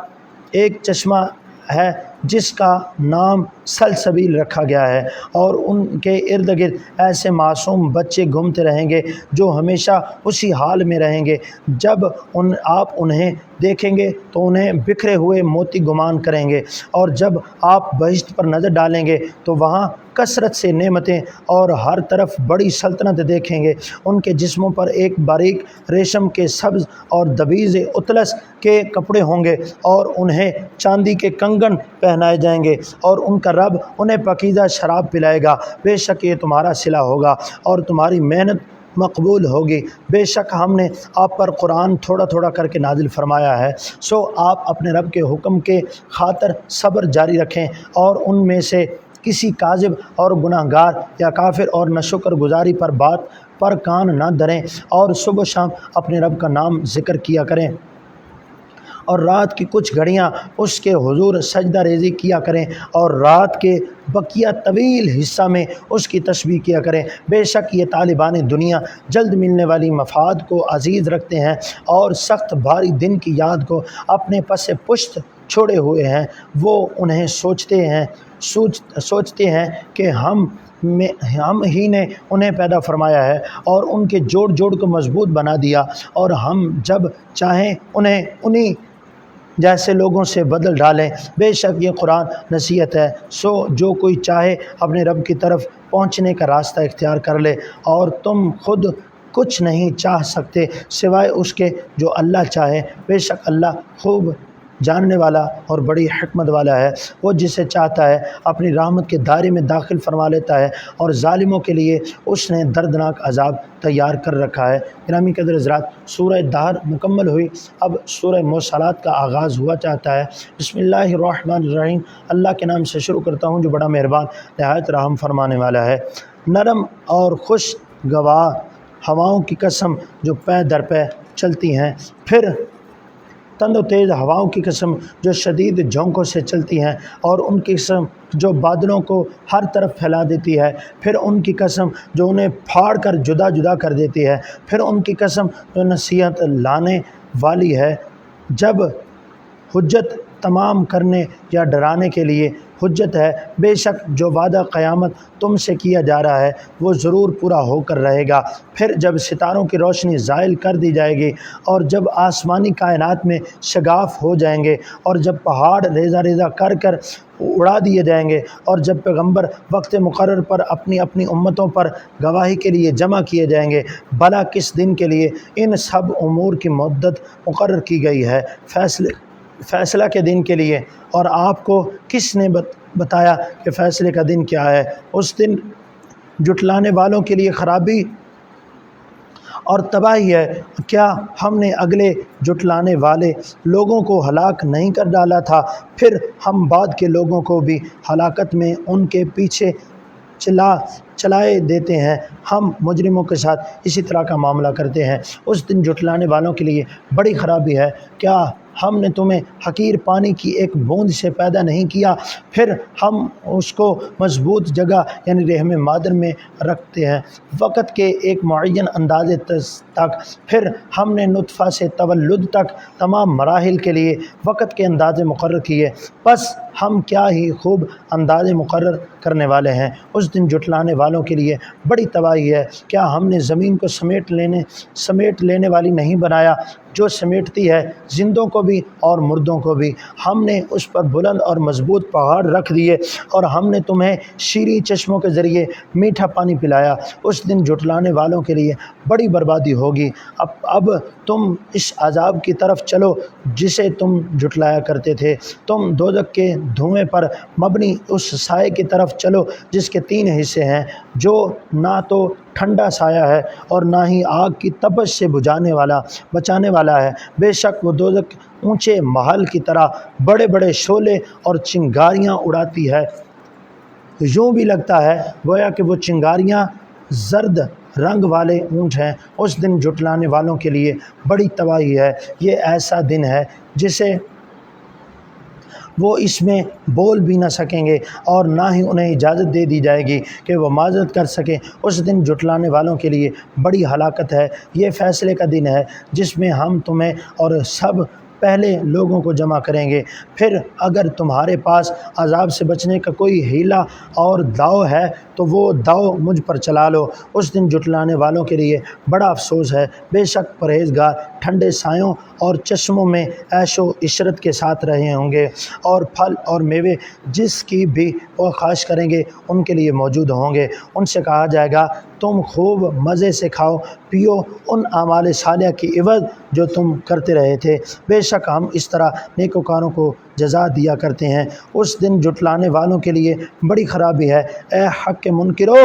ایک چشمہ ہے جس کا نام سلسبیل رکھا گیا ہے، اور ان کے ارد گرد ایسے معصوم بچے گھومتے رہیں گے جو ہمیشہ اسی حال میں رہیں گے۔ جب آپ انہیں دیکھیں گے تو انہیں بکھرے ہوئے موتی گمان کریں گے، اور جب آپ بہشت پر نظر ڈالیں گے تو وہاں کثرت سے نعمتیں اور ہر طرف بڑی سلطنت دیکھیں گے۔ ان کے جسموں پر ایک باریک ریشم کے سبز اور دبیز اطلس کے کپڑے ہوں گے، اور انہیں چاندی کے کنگن پہنائے جائیں گے، اور ان کا رب انہیں پاکیزہ شراب پلائے گا۔ بے شک یہ تمہارا صلہ ہوگا اور تمہاری محنت مقبول ہوگی۔ بے شک ہم نے آپ پر قرآن تھوڑا تھوڑا کر کے نازل فرمایا ہے، سو آپ اپنے رب کے حکم کے خاطر صبر جاری رکھیں، اور ان میں سے کسی کاذب اور گناہ گار یا کافر اور ناشکر گزاری پر بات پر کان نہ دھریں، اور صبح و شام اپنے رب کا نام ذکر کیا کریں، اور رات کی کچھ گھڑیاں اس کے حضور سجدہ ریزی کیا کریں، اور رات کے بقیہ طویل حصہ میں اس کی تسبیح کیا کریں۔ بے شک یہ طالبان دنیا جلد ملنے والی مفاد کو عزیز رکھتے ہیں اور سخت بھاری دن کی یاد کو اپنے پس پشت چھوڑے ہوئے ہیں۔ وہ انہیں سوچتے ہیں کہ ہم ہی نے انہیں پیدا فرمایا ہے اور ان کے جوڑ جوڑ کو مضبوط بنا دیا، اور ہم جب چاہیں انہیں جیسے لوگوں سے بدل ڈالیں۔ بے شک یہ قرآن نصیحت ہے، سو جو کوئی چاہے اپنے رب کی طرف پہنچنے کا راستہ اختیار کر لے، اور تم خود کچھ نہیں چاہ سکتے سوائے اس کے جو اللہ چاہے۔ بے شک اللہ خوب جاننے والا اور بڑی حکمت والا ہے۔ وہ جسے چاہتا ہے اپنی رحمت کے دائرے میں داخل فرما لیتا ہے، اور ظالموں کے لیے اس نے دردناک عذاب تیار کر رکھا ہے۔ گرامی قدر حضرات، سورہ دہر مکمل ہوئی، اب سورہ مرسلات کا آغاز ہوا چاہتا ہے۔ بسم اللہ الرحمن الرحیم، اللہ کے نام سے شروع کرتا ہوں جو بڑا مہربان نہایت رحم فرمانے والا ہے۔ نرم اور خوشگوار ہواؤں کی قسم جو پے در پے چلتی ہیں، پھر تند و تیز ہواؤں کی قسم جو شدید جھونکوں سے چلتی ہیں، اور ان کی قسم جو بادلوں کو ہر طرف پھیلا دیتی ہے، پھر ان کی قسم جو انہیں پھاڑ کر جدا جدا کر دیتی ہے، پھر ان کی قسم جو نصیحت لانے والی ہے، جب حجت تمام کرنے یا ڈرانے کے لیے حجت ہے۔ بے شک جو وعدہ قیامت تم سے کیا جا رہا ہے وہ ضرور پورا ہو کر رہے گا۔ پھر جب ستاروں کی روشنی زائل کر دی جائے گی، اور جب آسمانی کائنات میں شگاف ہو جائیں گے، اور جب پہاڑ ریزہ ریزہ کر اڑا دیے جائیں گے، اور جب پیغمبر وقت مقرر پر اپنی اپنی امتوں پر گواہی کے لیے جمع کیے جائیں گے، بھلا کس دن کے لیے ان سب امور کی مدت مقرر کی گئی ہے؟ فیصلہ کے دن کے لیے۔ اور آپ کو کس نے بتایا کہ فیصلے کا دن کیا ہے؟ اس دن جھٹلانے والوں کے لیے خرابی اور تباہی ہے۔ کیا ہم نے اگلے جھٹلانے والے لوگوں کو ہلاک نہیں کر ڈالا تھا؟ پھر ہم بعد کے لوگوں کو بھی ہلاکت میں ان کے پیچھے چلائے دیتے ہیں۔ ہم مجرموں کے ساتھ اسی طرح کا معاملہ کرتے ہیں۔ اس دن جھٹلانے والوں کے لیے بڑی خرابی ہے۔ کیا ہم نے تمہیں حقیر پانی کی ایک بوند سے پیدا نہیں کیا، پھر ہم اس کو مضبوط جگہ یعنی رحم مادر میں رکھتے ہیں وقت کے ایک معین اندازے تک، پھر ہم نے نطفہ سے تولد تک تمام مراحل کے لیے وقت کے اندازے مقرر کیے، بس ہم کیا ہی خوب اندازے مقرر کرنے والے ہیں۔ اس دن جھٹلانے والوں کے لیے بڑی تباہی ہے۔ کیا ہم نے زمین کو سمیٹ لینے والی نہیں بنایا، جو سمیٹتی ہے زندوں کو بھی اور مردوں کو بھی؟ ہم نے اس پر بلند اور مضبوط پہاڑ رکھ دیے، اور ہم نے تمہیں شیریں چشموں کے ذریعے میٹھا پانی پلایا۔ اس دن جھٹلانے والوں کے لیے بڑی بربادی ہوگی۔ اب تم اس عذاب کی طرف چلو جسے تم جھٹلایا کرتے تھے۔ تم دوزخ کے دھوئیں پر مبنی اس سائے کی طرف چلو جس کے 3 حصے ہیں، جو نہ تو ٹھنڈا سایہ ہے اور نہ ہی آگ کی تپش سے بچانے والا ہے۔ بے شک وہ دوزخ اونچے محل کی طرح بڑے بڑے شعلے اور چنگاریاں اڑاتی ہے، یوں بھی لگتا ہے گویا کہ وہ چنگاریاں زرد رنگ والے اونٹ ہیں۔ اس دن جھٹلانے والوں کے لیے بڑی تباہی ہے۔ یہ ایسا دن ہے جسے وہ اس میں بول بھی نہ سکیں گے، اور نہ ہی انہیں اجازت دے دی جائے گی کہ وہ معذرت کر سکیں۔ اس دن جھٹلانے والوں کے لیے بڑی ہلاکت ہے۔ یہ فیصلے کا دن ہے جس میں ہم تمہیں اور سب پہلے لوگوں کو جمع کریں گے۔ پھر اگر تمہارے پاس عذاب سے بچنے کا کوئی حیلہ اور داؤ ہے تو وہ داؤ مجھ پر چلا لو۔ اس دن جھٹلانے والوں کے لیے بڑا افسوس ہے۔ بے شک پرہیزگار ٹھنڈے سایوں اور چشموں میں عیش و عشرت کے ساتھ رہے ہوں گے، اور پھل اور میوے جس کی بھی وہ خواہش کریں گے ان کے لیے موجود ہوں گے۔ ان سے کہا جائے گا تم خوب مزے سے کھاؤ پیو ان اعمال صالحہ کی عوض جو تم کرتے رہے تھے، بے شک ہم اس طرح نیکوکاروں کو جزا دیا کرتے ہیں۔ اس دن جھٹلانے والوں کے لیے بڑی خرابی ہے۔ اے حق کے منکرو،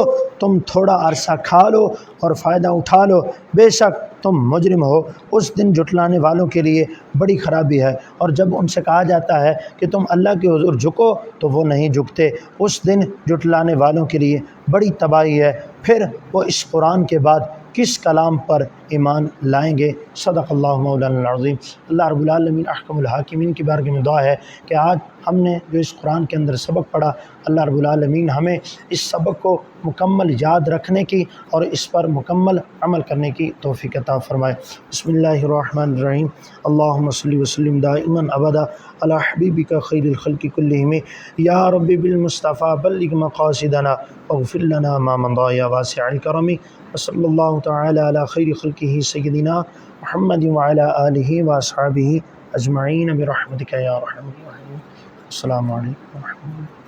تم تھوڑا عرصہ کھا لو اور فائدہ اٹھا لو، بے شک تم مجرم ہو۔ اس دن جھٹلانے والوں کے لیے بڑی خرابی ہے، اور جب ان سے کہا جاتا ہے کہ تم اللہ کے حضور جھکو تو وہ نہیں جھکتے۔ اس دن جھٹلانے والوں کے لیے بڑی تباہی ہے۔ پھر وہ اس قرآن کے بعد کس کلام پر ایمان لائیں گے؟ صدق اللہ مولانا العظیم۔ اللہ رب العالمین احکم الحاکمین کی بارگاہ میں دعا ہے کہ آج ہم نے جو اس قرآن کے اندر سبق پڑھا، اللہ رب العالمین ہمیں اس سبق کو مکمل یاد رکھنے کی اور اس پر مکمل عمل کرنے کی توفیق عطا فرمائے۔ بسم اللہ الرحمن الرحیم۔ اللہم صلی وسلم دائما ابدا علی حبیبک خیر الخلق کلہم، یا رب بالمصطفیٰ بلغ مقاصدنا واغفر لنا ما مضى یا واسع الکرم، وصلی اللہ تعالی علی خیر خلقہ سیدنا محمد وعلی آلہ واصحابہ اجمعین برحمتک یا ارحم الراحمین۔ السلام علیکم ورحمۃ اللہ۔